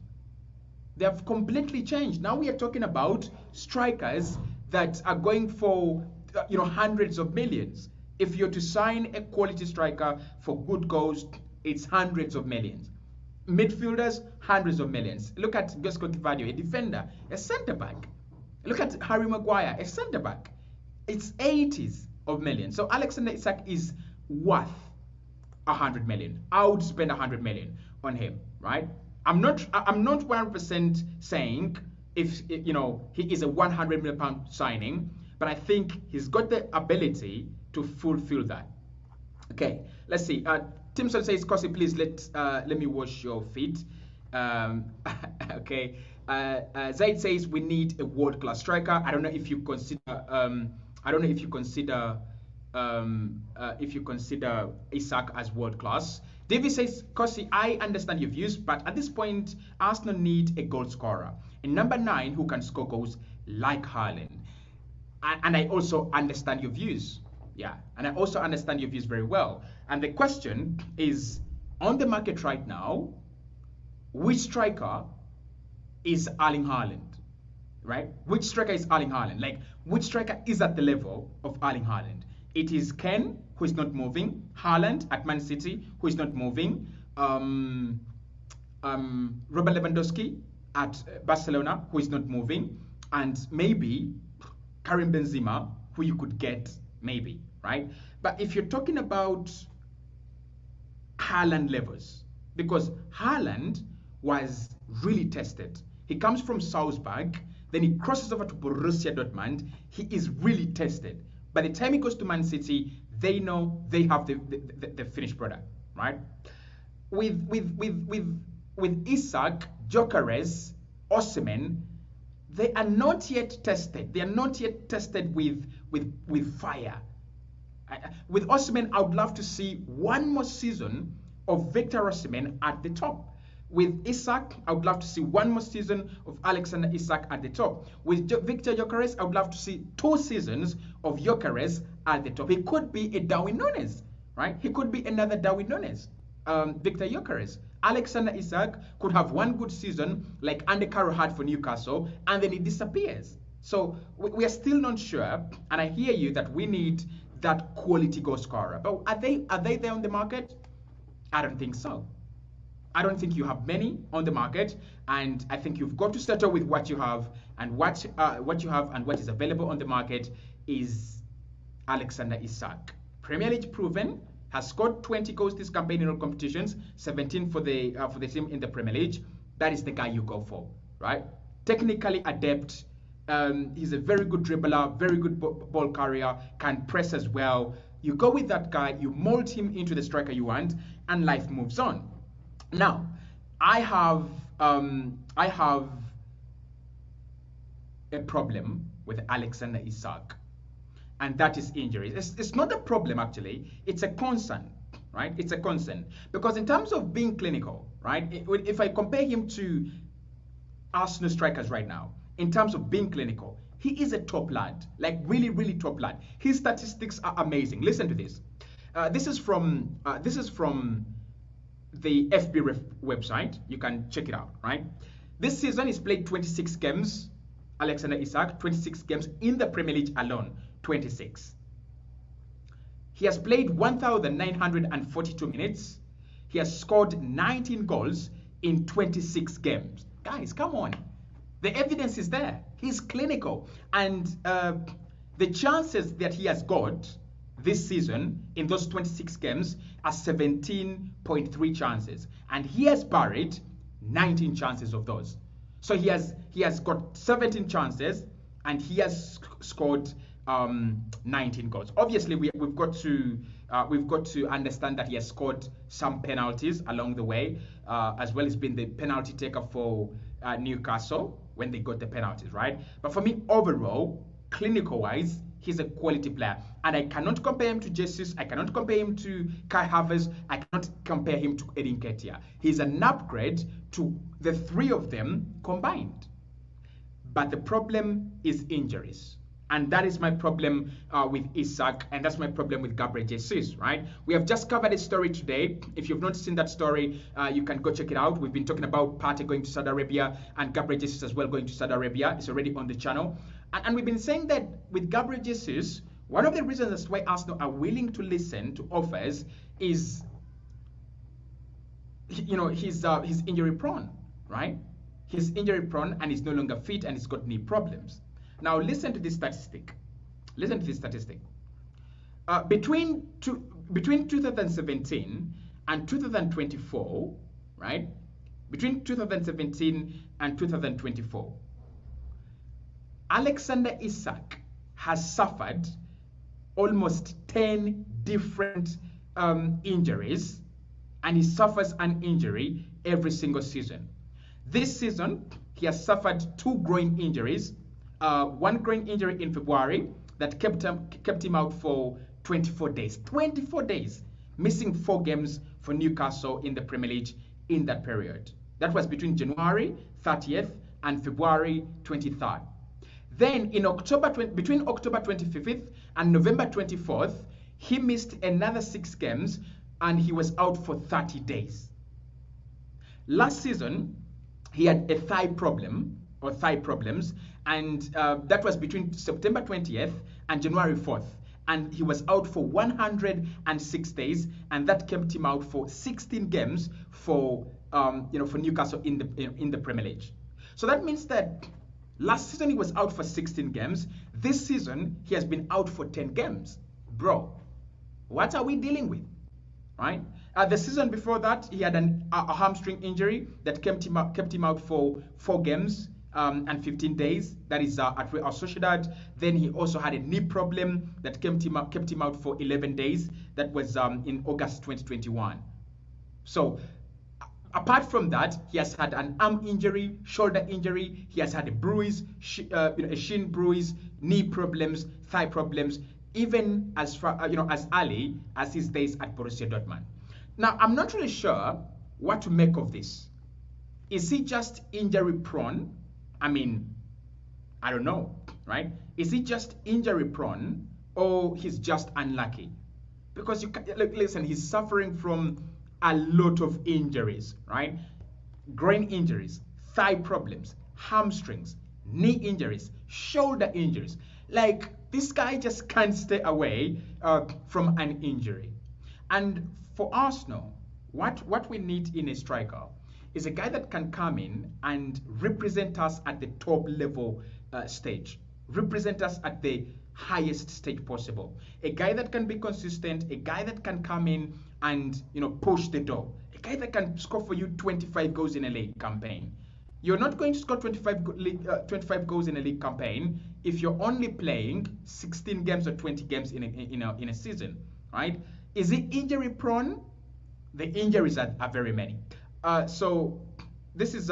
They have completely changed. Now we are talking about strikers that are going for hundreds of millions. If you're to sign a quality striker for good goals, it's hundreds of millions. Midfielders, hundreds of millions. Look at Josko Kivadio, a defender, a centre back. Look at Harry Maguire, a centre back. It's 80s of millions. So Alexander Isak is worth 100 million. I would spend 100 million on him, right? I'm not 100% saying if you know he is a 100 million pound signing, but I think he's got the ability to fulfill that. Okay, let's see. Timson says, Cossy, please let me wash your feet. Okay. Zaid says we need a world-class striker. I don't know if you consider. I don't know if you consider. If you consider Isak as world-class. David says, Cossy, I understand your views, but at this point, Arsenal need a goal scorer, a number 9 who can score goals like Haaland. And I also understand your views. Yeah, and I also understand your views very well. And the question is, on the market right now, which striker is Erling Haaland, right? Which striker is Erling Haaland? Like, which striker is at the level of Erling Haaland? It is Ken, who is not moving, Haaland at Man City, who is not moving, Robert Lewandowski at Barcelona, who is not moving, and maybe Karim Benzema, who you could get, maybe, right? But if you're talking about Haaland levels, because Haaland was really tested. He comes from Salzburg, then he crosses over to Borussia Dortmund. He is really tested. By the time he goes to Man City, they know they have the finished product, right? With Isak, Gyökeres, Osimhen, they are not yet tested. They are not yet tested with fire. With Osimhen, I would love to see one more season of Victor Osimhen at the top. With Isak, I would love to see one more season of Alexander Isak at the top. With Victor Gyökeres, I would love to see 2 seasons of Gyökeres at the top. He could be a Darwin Núñez, right? He could be another Darwin Núñez, Victor Gyökeres. Alexander Isak could have one good season like Andy Carroll had for Newcastle, and then he disappears. So we are still not sure, and I hear you that we need that quality goal scorer. But are they there on the market? I don't think so. I don't think you have many on the market, and I think you've got to settle with what you have, and what you have and what is available on the market is Alexander Isak. Premier League proven, has scored 20 goals this campaign in all competitions, 17 for the team in the Premier League. That is the guy you go for, right? Technically adept. He's a very good dribbler, very good ball carrier, can press as well. You go with that guy, you mold him into the striker you want, and life moves on. Now, I have a problem with Alexander Isak, and that is injuries. It's not a problem actually, it's a concern, right? It's a concern because in terms of being clinical, right? If I compare him to Arsenal strikers right now, in terms of being clinical, he is a top lad, like really, really top lad. His statistics are amazing. Listen to this. This is from the FB website. You can check it out, right? This season he's played 26 games, Alexander Isak, 26 games in the Premier League alone, 26. He has played 1,942 minutes. He has scored 19 goals in 26 games. Guys, come on. The evidence is there. He's clinical. And the chances that he has got this season in those 26 games are 17.3 chances. And he has buried 19 chances of those. So he has got 17 chances and he has scored 19 goals. Obviously, we've got to understand that he has scored some penalties along the way, as well as been the penalty taker for Newcastle when they got the penalties, right? But for me, overall, clinical-wise, he's a quality player. And I cannot compare him to Jesus. I cannot compare him to Kai Havertz. I cannot compare him to Edin Ketia. He's an upgrade to the 3 of them combined. But the problem is injuries. And that is my problem with Isak, and that's my problem with Gabriel Jesus, right? We have just covered a story today. If you've not seen that story, you can go check it out. We've been talking about Partey going to Saudi Arabia and Gabriel Jesus as well going to Saudi Arabia. It's already on the channel. And we've been saying that with Gabriel Jesus, One of the reasons that's why Arsenal are willing to listen to offers is, he's injury prone, right? He's injury prone and he's no longer fit and he's got knee problems. Now listen to this statistic. Listen to this statistic. Between 2017 and 2024, right? Between 2017 and 2024, Alexander Isak has suffered almost 10 different injuries, and he suffers an injury every single season. This season, he has suffered 2 groin injuries, one groin injury in February that kept him out for 24 days. 24 days, missing 4 games for Newcastle in the Premier League in that period. That was between January 30th and February 23rd. Then between October 25th and November 24th, he missed another 6 games and he was out for 30 days. Last season, he had a thigh problems, and that was between September 20th and January 4th. And he was out for 106 days, and that kept him out for 16 games for Newcastle in the Premier League. So that means that last season he was out for 16 games. This season he has been out for 10 games. Bro, what are we dealing with, right? The season before that, he had a hamstring injury that kept him out for 4 games and 15 days. That is at Real Sociedad. Then he also had a knee problem that kept him out for 11 days. That was in August 2021. So apart from that, he has had an arm injury, shoulder injury. He has had a bruise, a shin bruise, knee problems, thigh problems, even as far as early as his days at Borussia Dortmund. Now, I'm not really sure what to make of this. Is he just injury prone? I mean, I don't know, right? Is he just injury prone or he's just unlucky? Because listen, he's suffering from a lot of injuries, right? Groin injuries, thigh problems, hamstrings, knee injuries, shoulder injuries. Like, this guy just can't stay away from an injury. And for Arsenal, what we need in a striker is a guy that can come in and represent us at the top level stage, represent us at the highest stage possible. A guy that can be consistent, a guy that can come in and push the door, a guy that can score for you 25 goals in a league campaign. You're not going to score 25 goals in a league campaign if you're only playing 16 games or 20 games in a season, right? Is he injury prone? The injuries are very many. So this is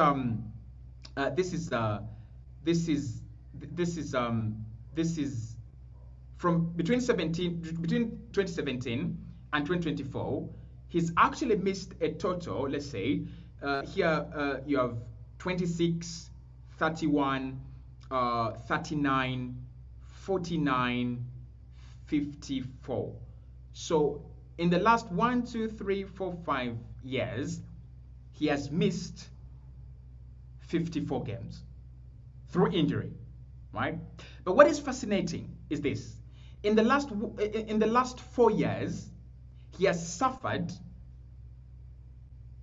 from between 2017 and 2024. He's actually missed a total. Let's say here you have 26, 31, 39, 49, 54. So in the last 1, 2, 3, 4, 5 years, he has missed 54 games through injury, right? But what is fascinating is this: in the last 4 years, he has suffered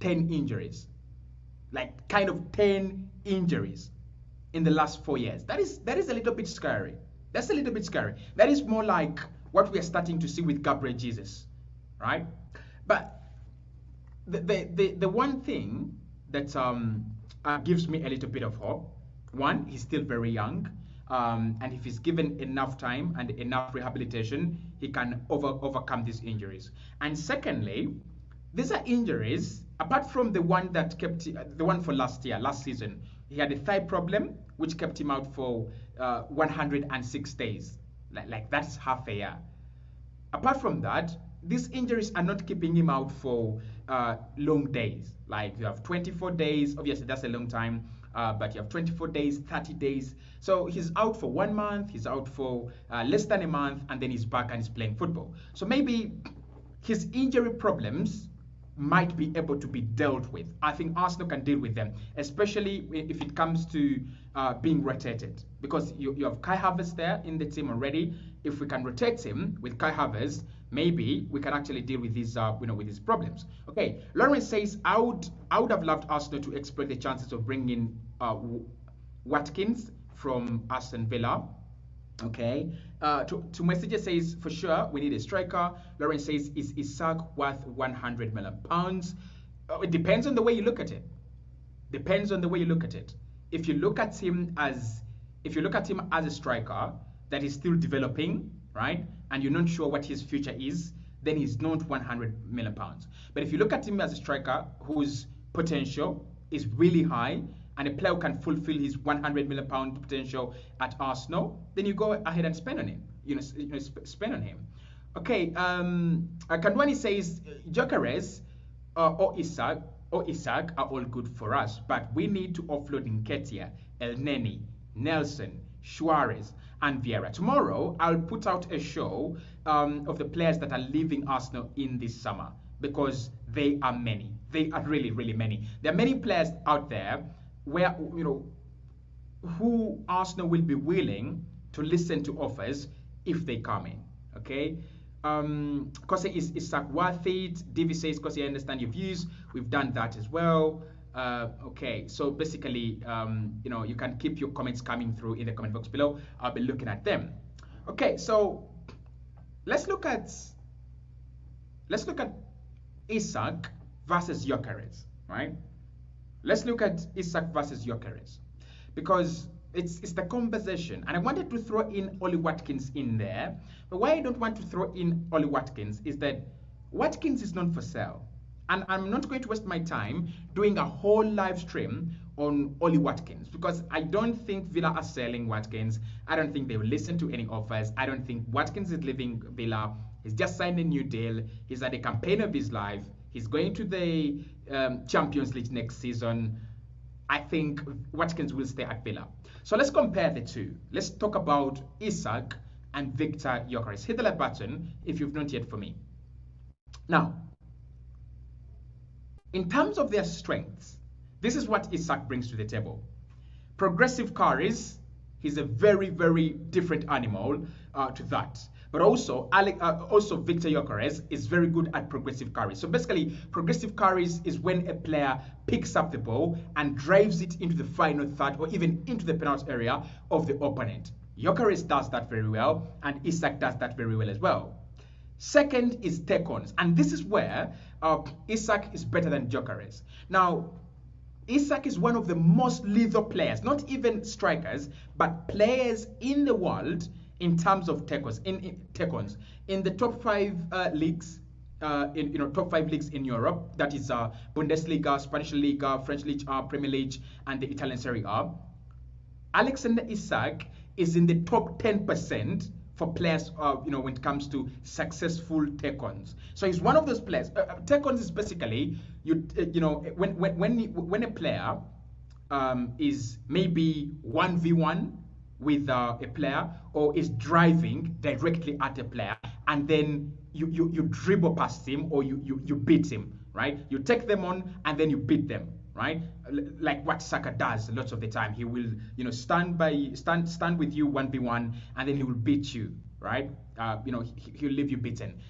10 injuries, like kind of 10 injuries in the last 4 years. That is a little bit scary. That's a little bit scary. That is more like what we are starting to see with Gabriel Jesus, right? But the one thing that gives me a little bit of hope, one, he's still very young, and if he's given enough time and enough rehabilitation, he can overcome these injuries. And secondly, these are injuries apart from the one for last season. He had a thigh problem which kept him out for 106 days. Like that's half a year. Apart from that, these injuries are not keeping him out for long days. Like you have 24 days, obviously that's a long time, but you have 24 days, 30 days. So he's out for 1 month, he's out for less than a month, and then he's back and he's playing football. So maybe his injury problems might be able to be dealt with. I think Arsenal can deal with them, especially if it comes to being rotated, because you have Kai Havertz there in the team already. If we can rotate him with Kai Havertz, maybe we can actually deal with these with these problems. Okay, Lawrence says I would have loved Arsenal to exploit the chances of bringing Watkins from Aston Villa. Okay, to messages says for sure we need a striker. Lawrence says is ISAK worth 100 million pounds? It depends on the way you look at it. Depends on the way you look at it. If you look at him as a striker that is still developing, right, and you're not sure what his future is, then he's not 100 million pounds. But if you look at him as a striker whose potential is really high, and a player who can fulfill his 100 million pound potential at Arsenal, then you go ahead and spend on him. Spend on him. Okay. Kandwani says Gyökeres or ISAK are all good for us, but we need to offload Nketiah, El Neni, Nelson, Suarez, and Vieira. Tomorrow, I'll put out a show of the players that are leaving Arsenal in this summer, because they are many. They are really, really many. There are many players out there where, who Arsenal will be willing to listen to offers if they come in. Okay. Cossy, is ISAK worth it? Davy says, Cossy, I understand your views. We've done that as well. Okay, so basically, you can keep your comments coming through in the comment box below. I'll be looking at them. Okay, so let's look at ISAK versus Gyökeres, right? Let's look at ISAK versus Gyökeres, because it's the conversation. And I wanted to throw in Ollie Watkins in there. But why I don't want to throw in Ollie Watkins is that Watkins is not for sale. And I'm not going to waste my time doing a whole live stream on Ollie Watkins, because I don't think Villa are selling Watkins. I don't think they will listen to any offers. I don't think Watkins is leaving Villa. He's just signed a new deal. He's at the campaign of his life. He's going to the Champions League next season. I think Watkins will stay at Villa. So let's compare the two. Let's talk about ISAK and Victor Gyökeres. Hit the like button if you've not yet for me. Now, in terms of their strengths, this is what ISAK brings to the table. Progressive carries. He's a very, very different animal to that. But also Victor Gyökeres is very good at progressive carries. So basically, progressive carries is when a player picks up the ball and drives it into the final third or even into the penalty area of the opponent. Gyökeres does that very well, and ISAK does that very well as well. Second is take-ons, and this is where ISAK is better than Gyökeres. Now, ISAK is one of the most lethal players, not even strikers, but players in the world in terms of take-ons. In the top 5 leagues, top 5 leagues in Europe, that is Bundesliga, Spanish Liga, French League, Premier League, and the Italian Serie A. Alexander ISAK is in the top 10% for players, when it comes to successful take-ons. So he's one of those players. Take-ons is basically when a player is maybe 1v1 with a player, or is driving directly at a player, and then you dribble past him, or you beat him, right? You take them on and then you beat them, right? Like what Saka does lots of the time. He will stand with you 1v1, and then he will beat you, right? He'll leave you beaten.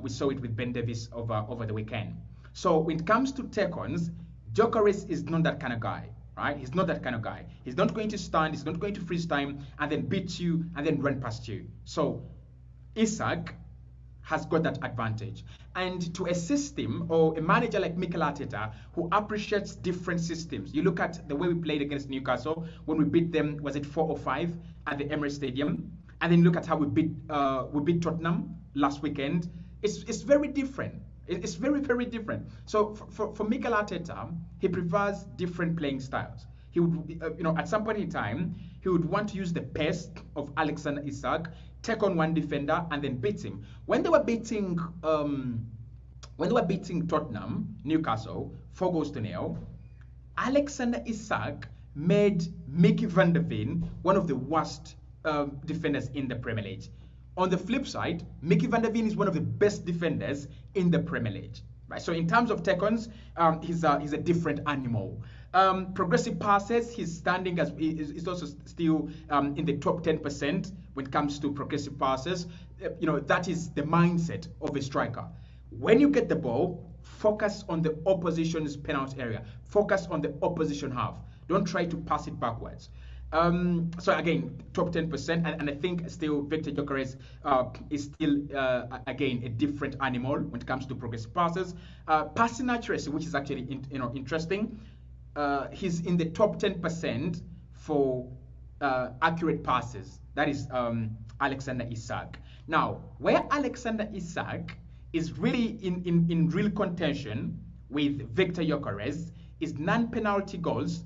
We saw it with Ben Davies over the weekend. So when it comes to take-ons, Gyökeres is not that kind of guy. Right? He's not that kind of guy. He's not going to stand, he's not going to freeze time and then beat you and then run past you. So ISAK has got that advantage. And to a system, or a manager like Mikel Arteta, who appreciates different systems. You look at the way we played against Newcastle when we beat them, was it 4 or 5 at the Emirates Stadium? And then look at how we beat Tottenham last weekend. It's very different. It's very, very different. So for Mikel Arteta, he prefers different playing styles. He would, at some point in time, he would want to use the pace of Alexander ISAK, take on one defender, and then beat him. When they were beating Tottenham, Newcastle, 4-0, Alexander ISAK made Mickey van der Ven one of the worst defenders in the Premier League. On the flip side, Mickey van der Ven is one of the best defenders in the Premier League. right? So in terms of take-ons, he's a different animal. Progressive passes, he's standing as is also still in the top 10% when it comes to progressive passes. That is the mindset of a striker. When you get the ball, focus on the opposition's penalty area. Focus on the opposition half. Don't try to pass it backwards. So again, top 10%, and I think still Victor Gyökeres is still again a different animal when it comes to progressive passes. Passing accuracy, which is actually interesting, he's in the top 10% for accurate passes. That is Alexander Isak. Now, where Alexander Isak is really in real contention with Victor Gyökeres is non-penalty goals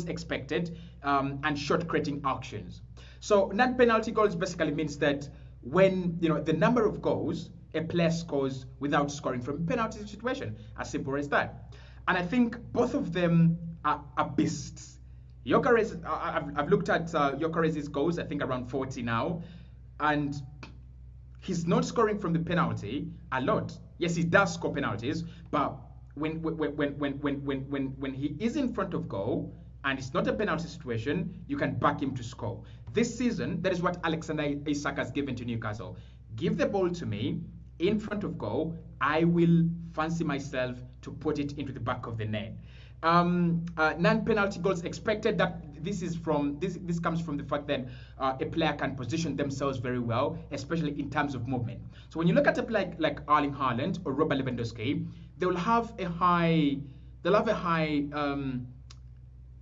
expected, and shot creating actions. So non-penalty goals basically means that when the number of goals a player scores without scoring from a penalty situation, as simple as that. And I think both of them are beasts. Gyökeres, I've looked at Gyökeres' goals, I think around 40 now, and he's not scoring from the penalty a lot. Yes, he does score penalties, but when he is in front of goal and it's not a penalty situation, you can back him to score. This season, that is what Alexander Isak has given to Newcastle. Give the ball to me in front of goal, I will fancy myself to put it into the back of the net. Non-penalty goals expected, that this comes from the fact that a player can position themselves very well, especially in terms of movement. So when you look at a player like Erling Haaland or Robert Lewandowski, they'll have a high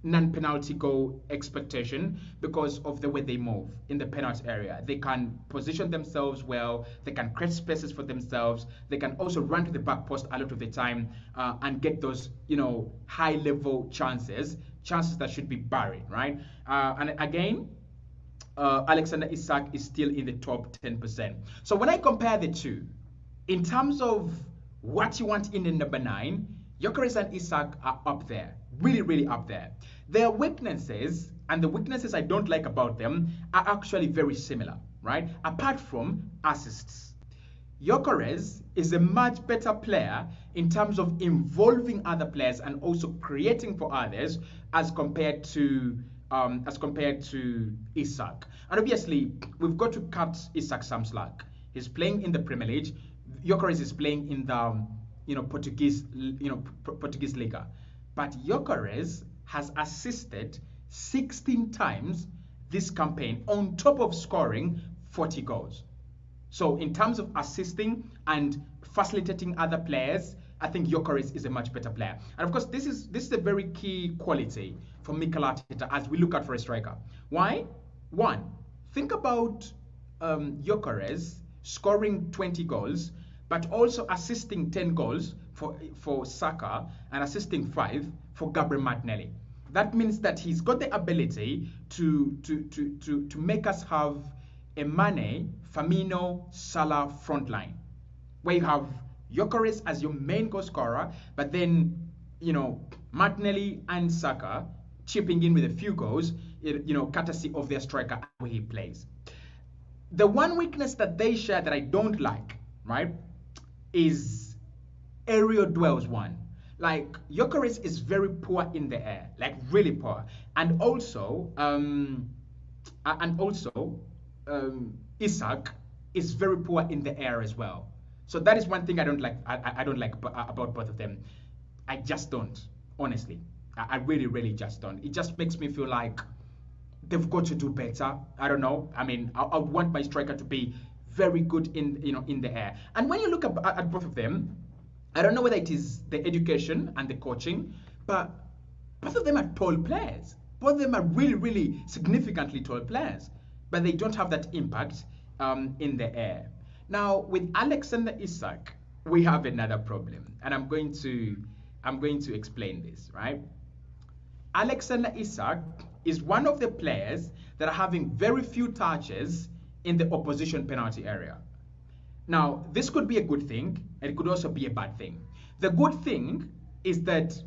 non-penalty goal expectation because of the way they move in the penalty area. They can position themselves well, they can create spaces for themselves, they can also run to the back post a lot of the time and get those high level chances that should be buried, right? And again, Alexander Isak is still in the top 10%. So when I compare the two, in terms of what you want in the number 9, Gyökeres and Isak are up there, really up there. Their weaknesses, and the weaknesses I don't like about them, are actually very similar, right? Apart from assists. Gyökeres is a much better player in terms of involving other players and also creating for others as compared to Isak. And obviously, we've got to cut Isak some slack. He's playing in the Premier League. Gyökeres is playing in the Portuguese Liga. But Gyökeres has assisted 16 times this campaign on top of scoring 40 goals. So in terms of assisting and facilitating other players, I think Gyökeres is a much better player. And of course, this is a very key quality for Mikel Arteta as we look out for a striker. Why? One, think about Gyökeres scoring 20 goals, but also assisting 10 goals for Saka and assisting 5 for Gabriel Martinelli. That means that he's got the ability to make us have a Mane, Firmino, Salah front line, where you have Gyökeres as your main goal scorer, but then Martinelli and Saka chipping in with a few goals, courtesy of their striker and where he plays. The one weakness that they share that I don't like, right, is aerial duels. One, like Gyökeres is very poor in the air, like really poor, and also Isak is very poor in the air as well. So that is one thing I don't like. I don't like about both of them. I just don't, honestly. I really just don't. It just makes me feel like they've got to do better. I don't know. I mean, I want my striker to be very good in the air. And when you look at both of them, I don't know whether it is the education and the coaching, but both of them are tall players. Both of them are really significantly tall players, but they don't have that impact in the air. Now with Alexander Isak, we have another problem, and I'm going to explain this, right? Alexander Isak is one of the players that are having very few touches in the opposition penalty area. Now, this could be a good thing, and it could also be a bad thing. The good thing is that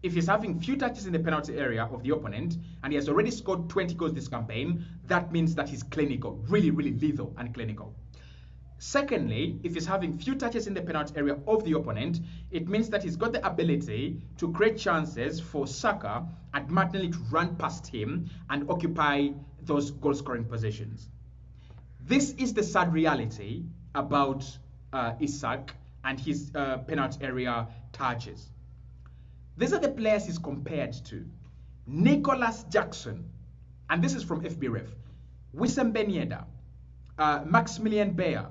if he's having few touches in the penalty area of the opponent, and he has already scored 20 goals this campaign, that means that he's clinical, really lethal and clinical. Secondly, if he's having few touches in the penalty area of the opponent, it means that he's got the ability to create chances for Saka and Martinelli to run past him and occupy those goal-scoring positions. This is the sad reality about ISAK and his penalty area touches. These are the players he's compared to. Nicholas Jackson, and this is from FBref, Wissam Ben Yedder, Maximilian Bayer,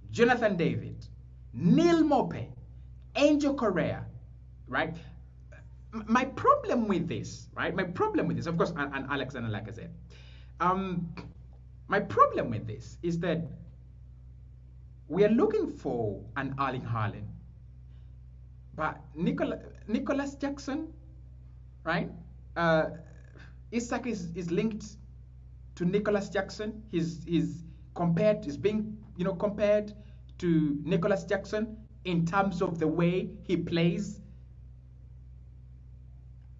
Jonathan David, Neil Mope, Angel Correa, right? My problem with this, right? My problem with this, of course, and Alexander Lacazette. My problem with this is that we are looking for an Erling Haaland, but Nicholas Jackson, right? ISAK is linked to Nicholas Jackson. He's being compared to Nicholas Jackson in terms of the way he plays.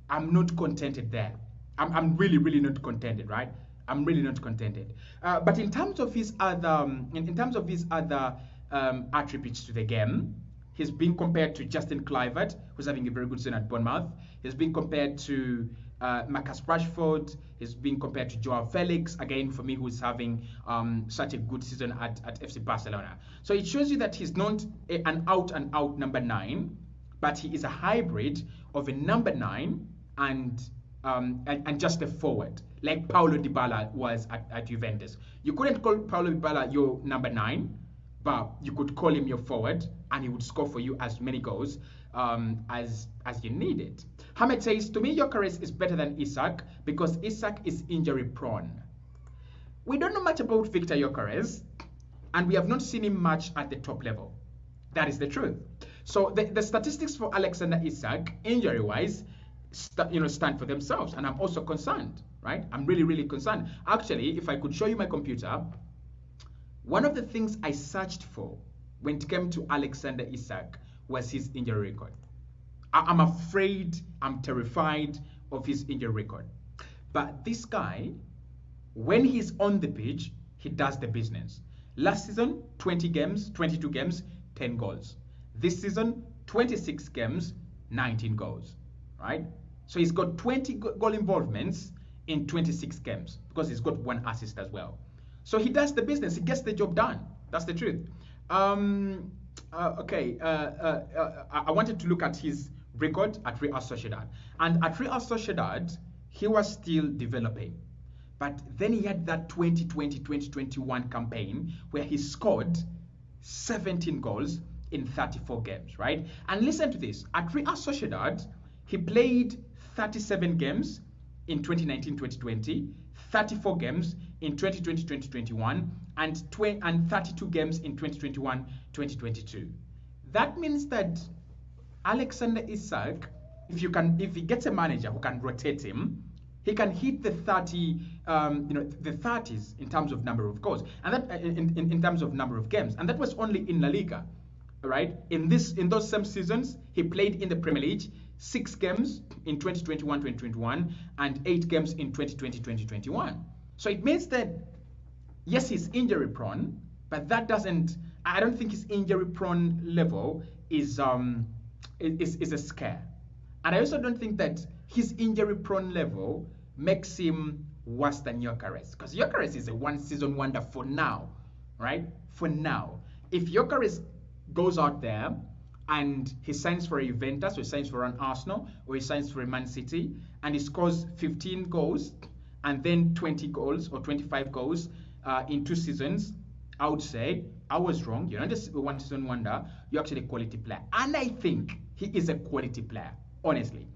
I'm not contented there. I'm really not contented, right? I'm really not contented. But in terms of his other attributes to the game, he's been compared to Justin Kluivert, who's having a very good season at Bournemouth. He's been compared to Marcus Rashford. He's been compared to Joao Felix, again for me, who's having such a good season at FC Barcelona. So it shows you that he's not an out-and-out number 9, but he is a hybrid of a number 9 and just a forward, like Paulo Dybala was at Juventus. You couldn't call Paulo Dybala your number 9, but you could call him your forward, and he would score for you as many goals as you needed. Hamed says, to me, Gyökeres is better than ISAK because ISAK is injury prone. We don't know much about Victor Gyökeres, and we have not seen him much at the top level. That is the truth. So the statistics for Alexander ISAK, injury-wise, stand for themselves, and I'm also concerned, right? I'm really concerned. Actually, if I could show you my computer, one of the things I searched for when it came to Alexander ISAK was his injury record. I'm afraid, I'm terrified of his injury record. But this guy, when he's on the pitch, he does the business. Last season, 22 games, 10 goals. This season, 26 games, 19 goals, right? So he's got 20 goal involvements in 26 games because he's got 1 assist as well. So he does the business. He gets the job done. That's the truth. I wanted to look at his record at Real Sociedad. And at Real Sociedad, he was still developing. But then he had that 2020-2021 campaign where he scored 17 goals in 34 games, right? And listen to this. At Real Sociedad, he played 37 games in 2019-2020, 34 games in 2020-2021, and 32 games in 2021-2022. That means that Alexander ISAK, if he gets a manager who can rotate him, he can hit the 30s in terms of number of goals, and that in terms of number of games, and that was only in La Liga, right? In those same seasons, he played in the Premier League 6 games in 2021-2021 and 8 games in 2020-2021. So it means that yes, he's injury prone, but that doesn't. I don't think his injury prone level is a scare, and I also don't think that his injury prone level makes him worse than Gyökeres, because Gyökeres is a one-season wonder for now, right? For now, if Gyökeres goes out there and he signs for a Juventus, or he signs for an Arsenal, or he signs for a Man City, and he scores 15 goals and then 20 goals or 25 goals in 2 seasons, I would say I was wrong. You're not just a one-season wonder. You're actually a quality player, and I think he is a quality player, honestly.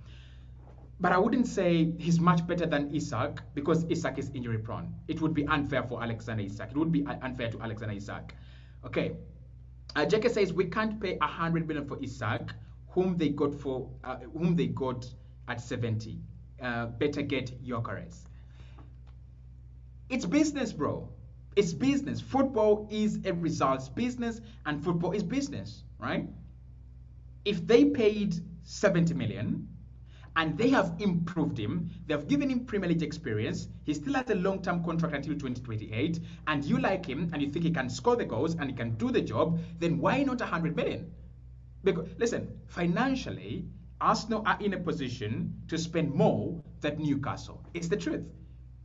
But I wouldn't say he's much better than ISAK because ISAK is injury prone. It would be unfair for Alexander ISAK. It would be unfair to Alexander ISAK. Okay. JK says we can't pay 100 million for ISAK, whom they got at 70. Better get Gyökeres. It's business, bro. It's business. Football is a results business, and football is business, right? If they paid 70 million and they have improved him. They have given him Premier League experience. He still has a long-term contract until 2028, and you like him and you think he can score the goals and he can do the job, then why not 100 million? Because listen, financially, Arsenal are in a position to spend more than Newcastle. It's the truth.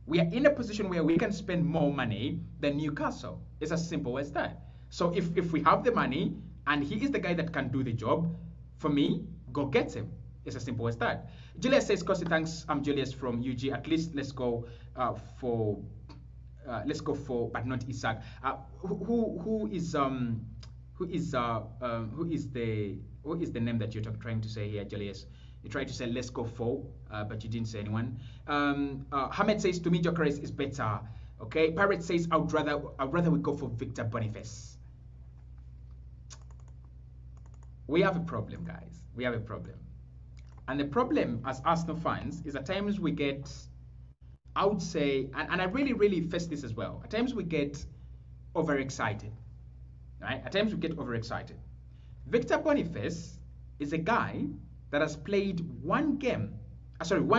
We are in a position where we can spend more money than Newcastle. It's as simple as that. So if we have the money and he is the guy that can do the job, for me, go get him. It's as simple as that. Julius says, Cossy, thanks. I'm Julius from UG. At least let's go for but not ISAK. Who is the name that you're trying to say here, Julius? You tried to say let's go for, but you didn't say anyone. Hamed says to me Gyökeres is better. Okay. Pirate says I'd rather we go for Victor Boniface. We have a problem, guys. We have a problem. And the problem as Arsenal fans is at times we get, I would say, and I really, really face this as well. At times we get overexcited. Right? At times we get overexcited. Victor Boniface is a guy that has played one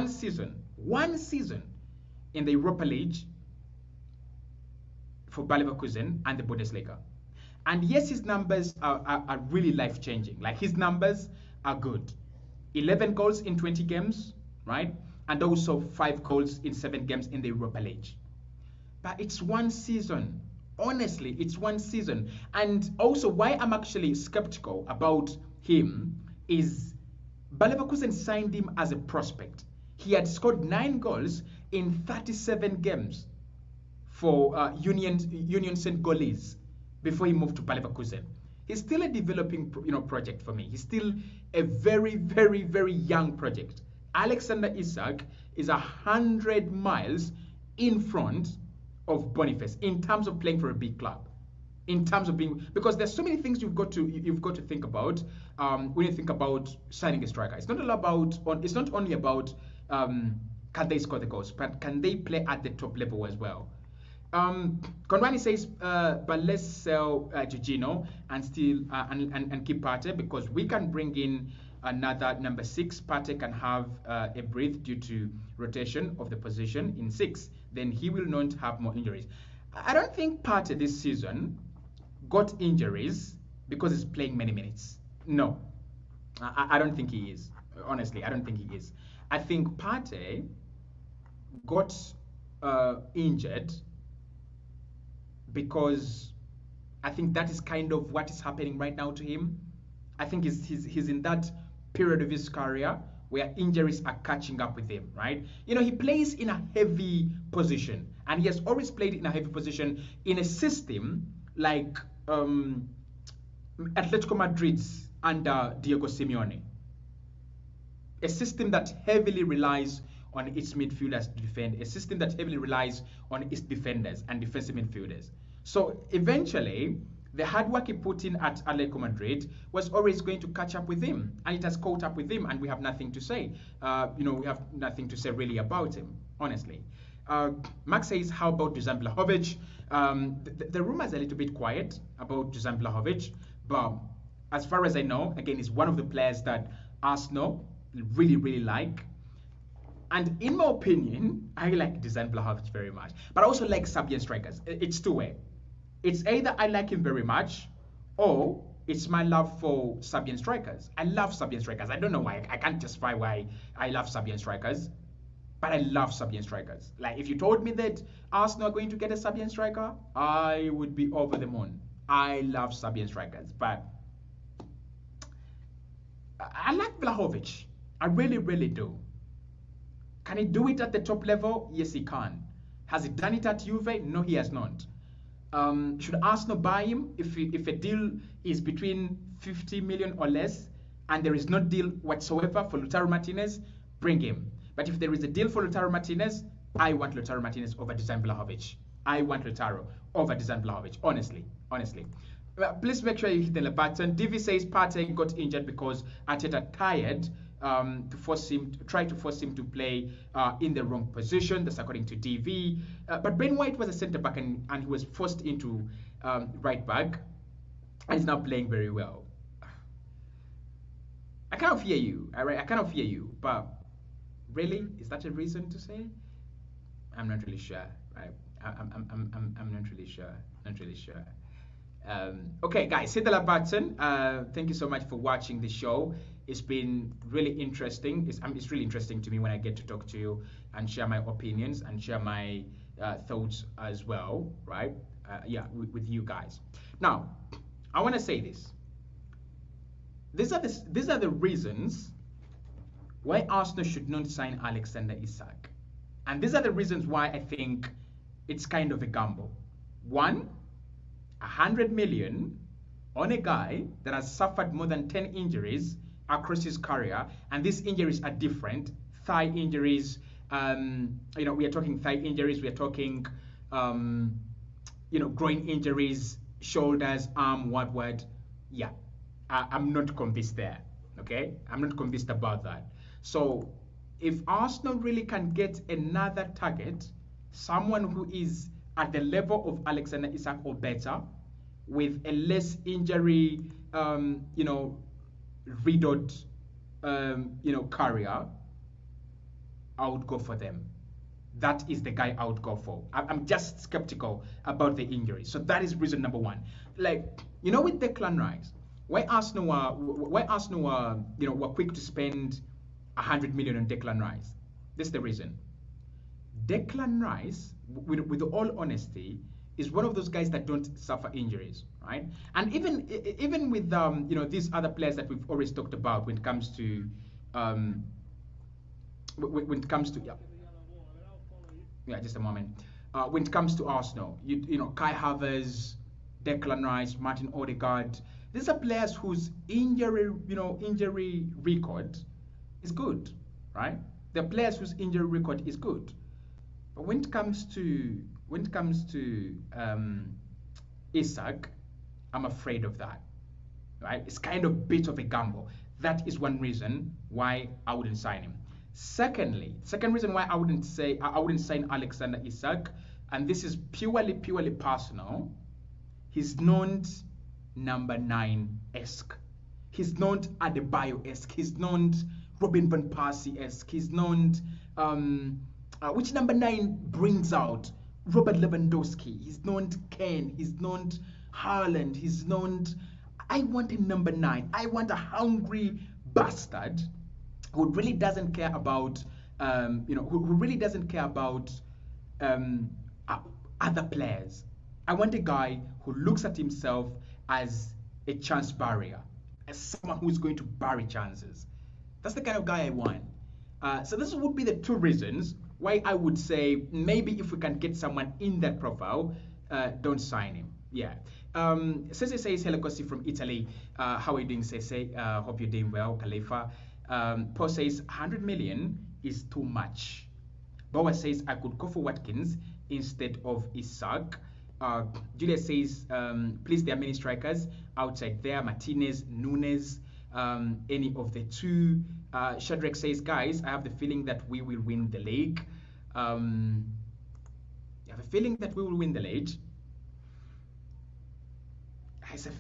season in the Europa League for Bayer Leverkusen and the Bundesliga. And yes, his numbers are really life-changing. Like, his numbers are good. 11 goals in 20 games, right? And also 5 goals in 7 games in the Europa League. But it's one season. Honestly, it's one season. And also, why I'm actually skeptical about him is Bayer Leverkusen signed him as a prospect. He had scored 9 goals in 37 games for Union St. Gaulois before he moved to Bayer Leverkusen. He's still a developing project for me. He's still a very, very, very young project. Alexander Isak is 100 miles in front of Boniface in terms of playing for a big club, in terms of being, because there's so many things you've got to think about when you think about signing a striker. It's not only about can they score the goals, but can they play at the top level as well. Conrani says, but let's sell Jorginho and still and keep Partey, because we can bring in another number 6. Partey can have a breath due to rotation of the position in 6. Then he will not have more injuries. I don't think Partey this season got injuries because he's playing many minutes. No, I don't think he is. Honestly, I don't think he is. I think Partey got injured because I think that is kind of what is happening right now to him. I think he's in that period of his career where injuries are catching up with him, right? He plays in a heavy position, and he has always played in a heavy position in a system like Atletico Madrid's under Diego Simeone. A system that heavily relies on its midfielders to defend, a system that heavily relies on its defenders and defensive midfielders. So eventually, the hard work he put in at Atletico Madrid was always going to catch up with him, and it has caught up with him, and we have nothing to say. We have nothing to say really about him, honestly. Max says, how about Dusan Vlahovic? The rumor is a little bit quiet about Dusan Vlahovic, but as far as I know, again, he's one of the players that Arsenal really, really like. And in my opinion, I like Dusan Vlahovic very much, but I also like Serbian strikers. It's two-way. It's either I like him very much, or it's my love for Serbian strikers. I love Serbian strikers. I don't know why. I can't justify why I love Serbian strikers, but I love Serbian strikers. Like, if you told me that Arsenal are going to get a Serbian striker, I would be over the moon. I love Serbian strikers, but I like Vlahovic. I really, really do. Can he do it at the top level? Yes, he can. Has he done it at Juve? No, he has not. Should Arsenal buy him if a deal is between 50 million or less, and there is no deal whatsoever for Lautaro Martinez? Bring him. But if there is a deal for Lautaro Martinez, I want Lautaro Martinez over Dusan Vlahovic. I want Lautaro over Dusan Vlahovic. Honestly. Please make sure you hit the like button. Divi says Partey got injured because Arteta tired try to force him to play in the wrong position. That's according to DV. But Ben White was a centre back and he was forced into right back, and he's now playing very well. I kind of hear you, all right? I kind of hear you, but Really? Is that a reason to say? I'm not really sure. Right? I'm not really sure. Not really sure. Okay, guys, hit the like button. Thank you so much for watching the show. It's been really interesting. It's really interesting to me when I get to talk to you and share my opinions and share my thoughts as well, right? Yeah, with you guys. Now, I want to say this. These are the reasons why Arsenal should not sign Alexander Isak. And these are the reasons why I think it's kind of a gamble. One, 100 million on a guy that has suffered more than 10 injuries across his career, and these injuries are different. Thigh injuries, we are talking thigh injuries, we are talking, groin injuries, shoulders, arm, what. Yeah, I'm not convinced there. Okay, I'm not convinced about that. So, if Arsenal really can get another target, someone who is at the level of Alexander Isak or better, with a less injury, riddled, career, I would go for them. That is the guy I would go for. I'm just skeptical about the injury. So that is reason number one. Like, with Declan Rice, why Arsenal were quick to spend 100 million on Declan Rice. This is the reason. Declan Rice, with all honesty, is one of those guys that don't suffer injuries, right? And even with these other players that we've always talked about when it comes to just a moment. When it comes to Arsenal, Kai Havertz, Declan Rice, Martin Odegaard, these are players whose injury record is good, right? They're players whose injury record is good. But when it comes to Isak, I'm afraid of that, right? It's kind of a bit of a gamble. That is one reason why I wouldn't sign him. Second reason why I wouldn't sign Alexander Isak, and this is purely personal. He's not number 9-esque. He's not Adebayo-esque. He's not Robin van Persie-esque. He's not which number 9 brings out Robert Lewandowski. He's not Ken. He's not Haaland. He's not. I want a number 9. I want a hungry bastard who really doesn't care about, who really doesn't care about other players. I want a guy who looks at himself as a chance barrier, as someone who's going to bury chances. That's the kind of guy I want. So this would be the two reasons why I would say maybe if we can get someone in that profile, don't sign him. Yeah. Sese says, hello, Cossy from Italy. How are you doing, Sese? Hope you're doing well, Khalifa. Paul says, 100 million is too much. Boa says, I could go for Watkins instead of Isak. Julia says, please, there are many strikers outside there. Martinez, Nunes, any of the two. Shadrach says, guys, I have the feeling that we will win the league. I have a feeling that we will win the league.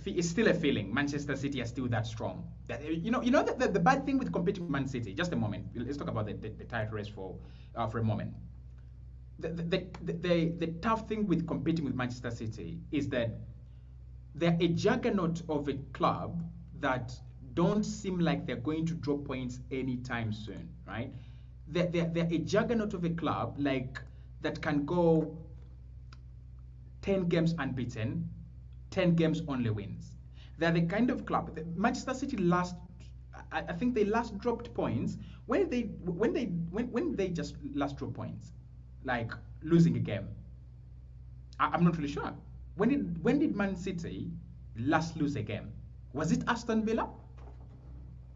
It's still a feeling. Manchester City are still that strong. The bad thing with competing with Man City. Just a moment. Let's talk about the title race for a moment. The tough thing with competing with Manchester City is that they're a juggernaut of a club that don't seem like they're going to drop points anytime soon, right? They're a juggernaut of a club like that can go 10 games unbeaten, 10 games only wins. They're the kind of club. Manchester City I think they last dropped points when they just last dropped points, like losing a game. I'm not really sure. When did Man City last lose a game? Was it Aston Villa?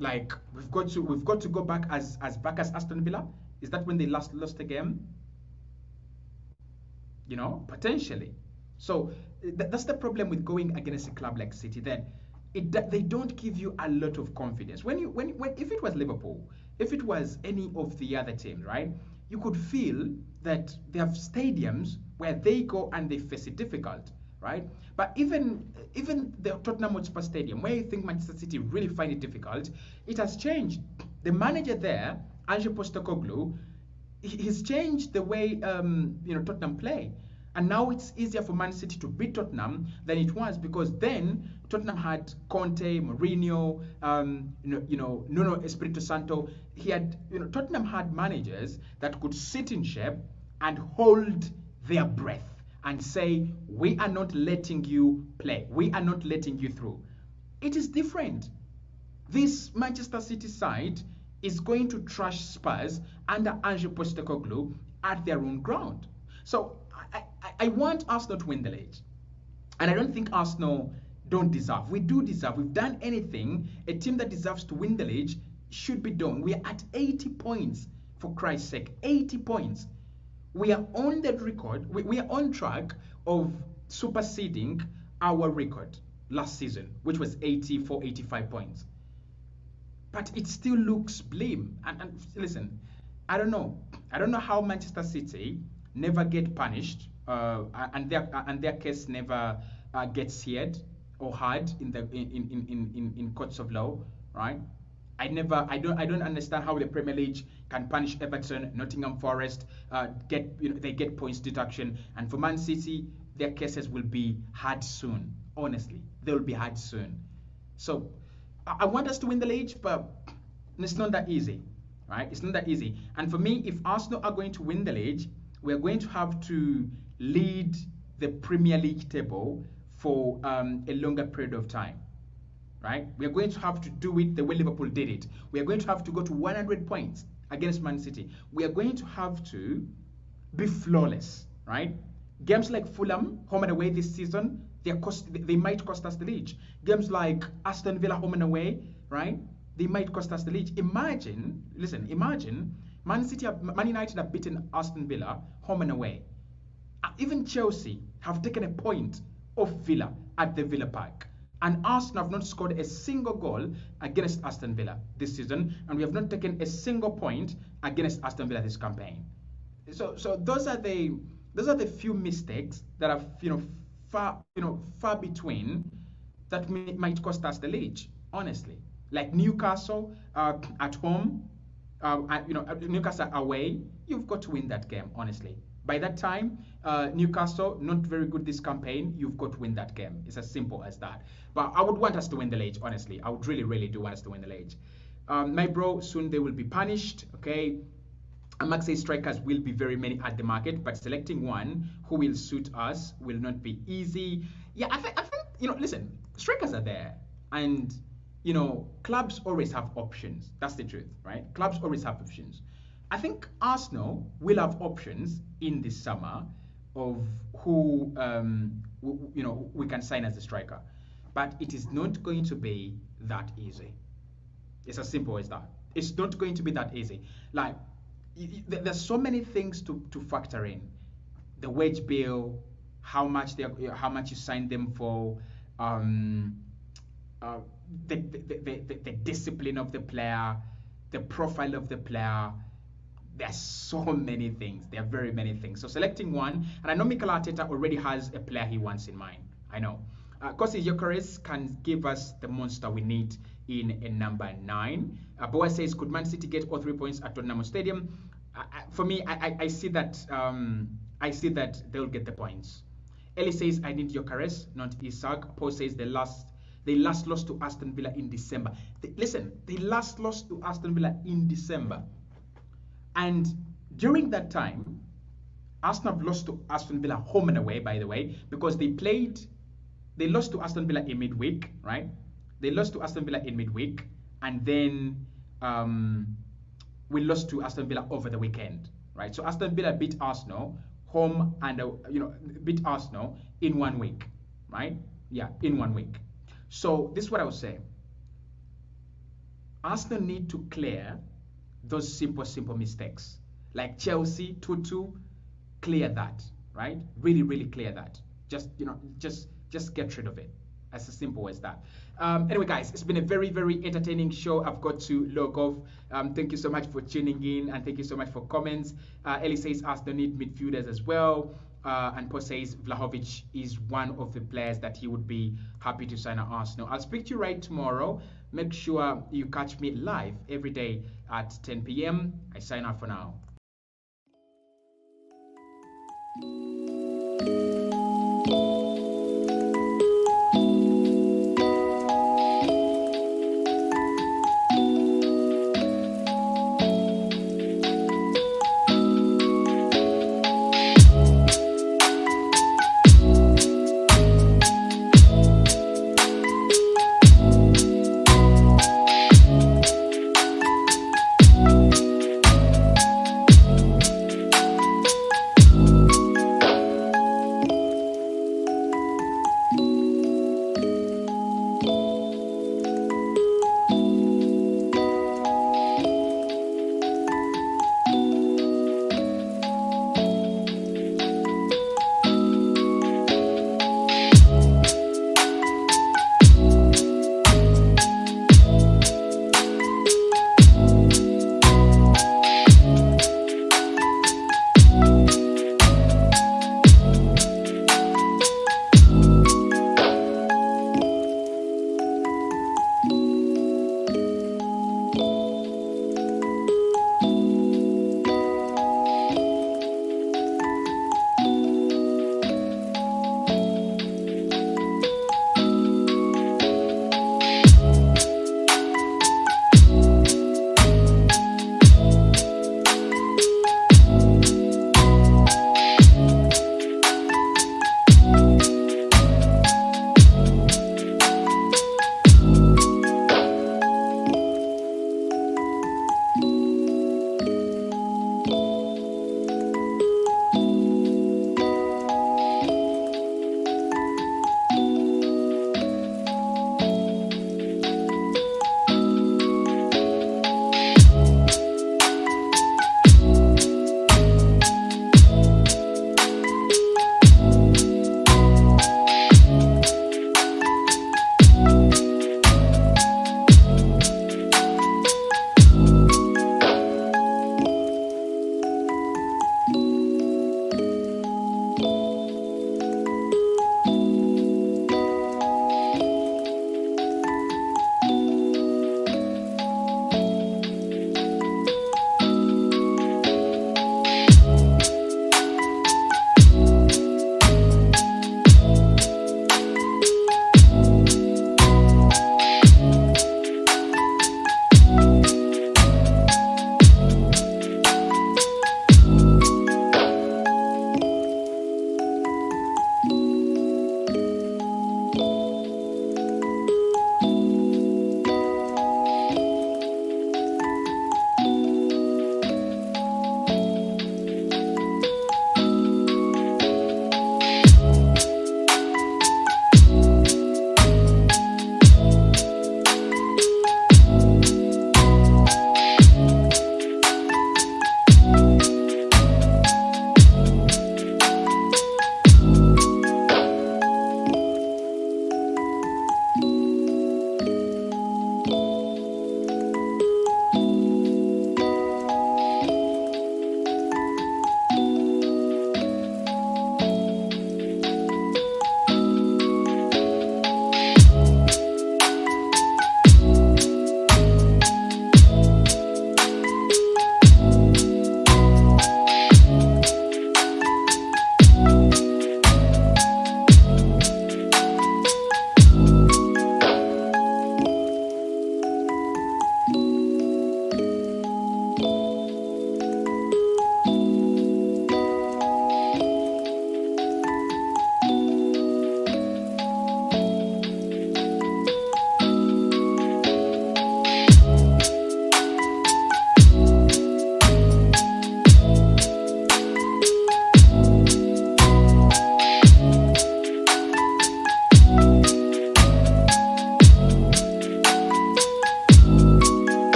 Like we've got to go back as back as Aston Villa. Is that when they last lost a game? Potentially. So that's the problem with going against a club like City. Then they don't give you a lot of confidence. When if it was Liverpool, if it was any of the other teams, right? You could feel that they have stadiums where they go and they face it difficult, right? But even the Tottenham Hotspur Stadium, where you think Manchester City really find it difficult, it has changed. The manager there Ange Postecoglou, he's changed the way Tottenham play. And now it's easier for Man City to beat Tottenham than it was, because then Tottenham had Conte, Mourinho, Nuno Espirito Santo. Tottenham had managers that could sit in shape and hold their breath and say, we are not letting you play. We are not letting you through. It is different. This Manchester City side is going to trash Spurs under Ange Postecoglou at their own ground. So I want Arsenal to win the league. And I don't think Arsenal don't deserve. We do deserve. We've done anything a team that deserves to win the league should be done. We are at 80 points, for Christ's sake. 80 points. We are on that record. We are on track of superseding our record last season, which was 84, 85 points. But it still looks bleak. And listen, I don't know. I don't know how Manchester City never get punished, and their case never gets heard or heard in courts of law, right? I don't understand how the Premier League can punish Everton, Nottingham Forest, they get points deduction, and for Man City, their cases will be heard soon. Honestly, they will be heard soon. So I want us to win the league, but it's not that easy, right? It's not that easy. And for me, if Arsenal are going to win the league, we're going to have to lead the Premier League table for a longer period of time, right? We're going to have to do it the way Liverpool did it. We are going to have to go to 100 points against Man City. We are going to have to be flawless, right? Games like Fulham, home and away this season, they might cost us the league. Games like Aston Villa, home and away, right? They might cost us the league. Imagine Man United have beaten Aston Villa home and away. Even Chelsea have taken a point off Villa at the Villa Park. And Arsenal have not scored a single goal against Aston Villa this season, and we have not taken a single point against Aston Villa this campaign. So those are the few mistakes that are far between that might cost us the league, honestly. Like Newcastle at home, Newcastle away, you've got to win that game, honestly. By that time, Newcastle, not very good this campaign, you've got to win that game. It's as simple as that. But I would want us to win the league, honestly. I would really, really do want us to win the league. My bro, soon they will be punished, okay? Maxi strikers will be very many at the market, but selecting one who will suit us will not be easy. Yeah, I think listen, strikers are there. And clubs always have options. That's the truth, right? Clubs always have options. I think Arsenal will have options in this summer of who we can sign as a striker, but it is not going to be that easy. It's as simple as that. It's not going to be that easy. Like there's so many things to factor in: the wage bill, how much you sign them for, the discipline of the player, the profile of the player. There's so many things. There are very many things. So selecting one, and I know Mikel Arteta already has a player he wants in mind. I know. Cossy Gyökeres can give us the monster we need in a number 9. Boaz says, could Man City get all 3 points at Tottenham Stadium? For me, I see that they'll get the points. Ellie says, I need Gyökeres, not ISAK. Paul says they last lost to Aston Villa in December. They last lost to Aston Villa in December. And during that time, Arsenal have lost to Aston Villa home and away, by the way, because they lost to Aston Villa in midweek, right? They lost to Aston Villa in midweek, and then we lost to Aston Villa over the weekend, right? So Aston Villa beat Arsenal home and beat Arsenal in 1 week, right? Yeah, in 1 week. So this is what I was saying. Arsenal need to clear those simple mistakes. Like Chelsea 2-2, clear that, right? Really, really clear that. Just get rid of it. As simple as that. Anyway, guys, it's been a very, very entertaining show. I've got to log off. Thank you so much for tuning in, and thank you so much for comments. Ellie says Arsenal need midfielders as well. And Paul says Vlahovic is one of the players that he would be happy to sign at Arsenal. I'll speak to you right tomorrow. Make sure you catch me live every day at 10 p.m. I sign off for now.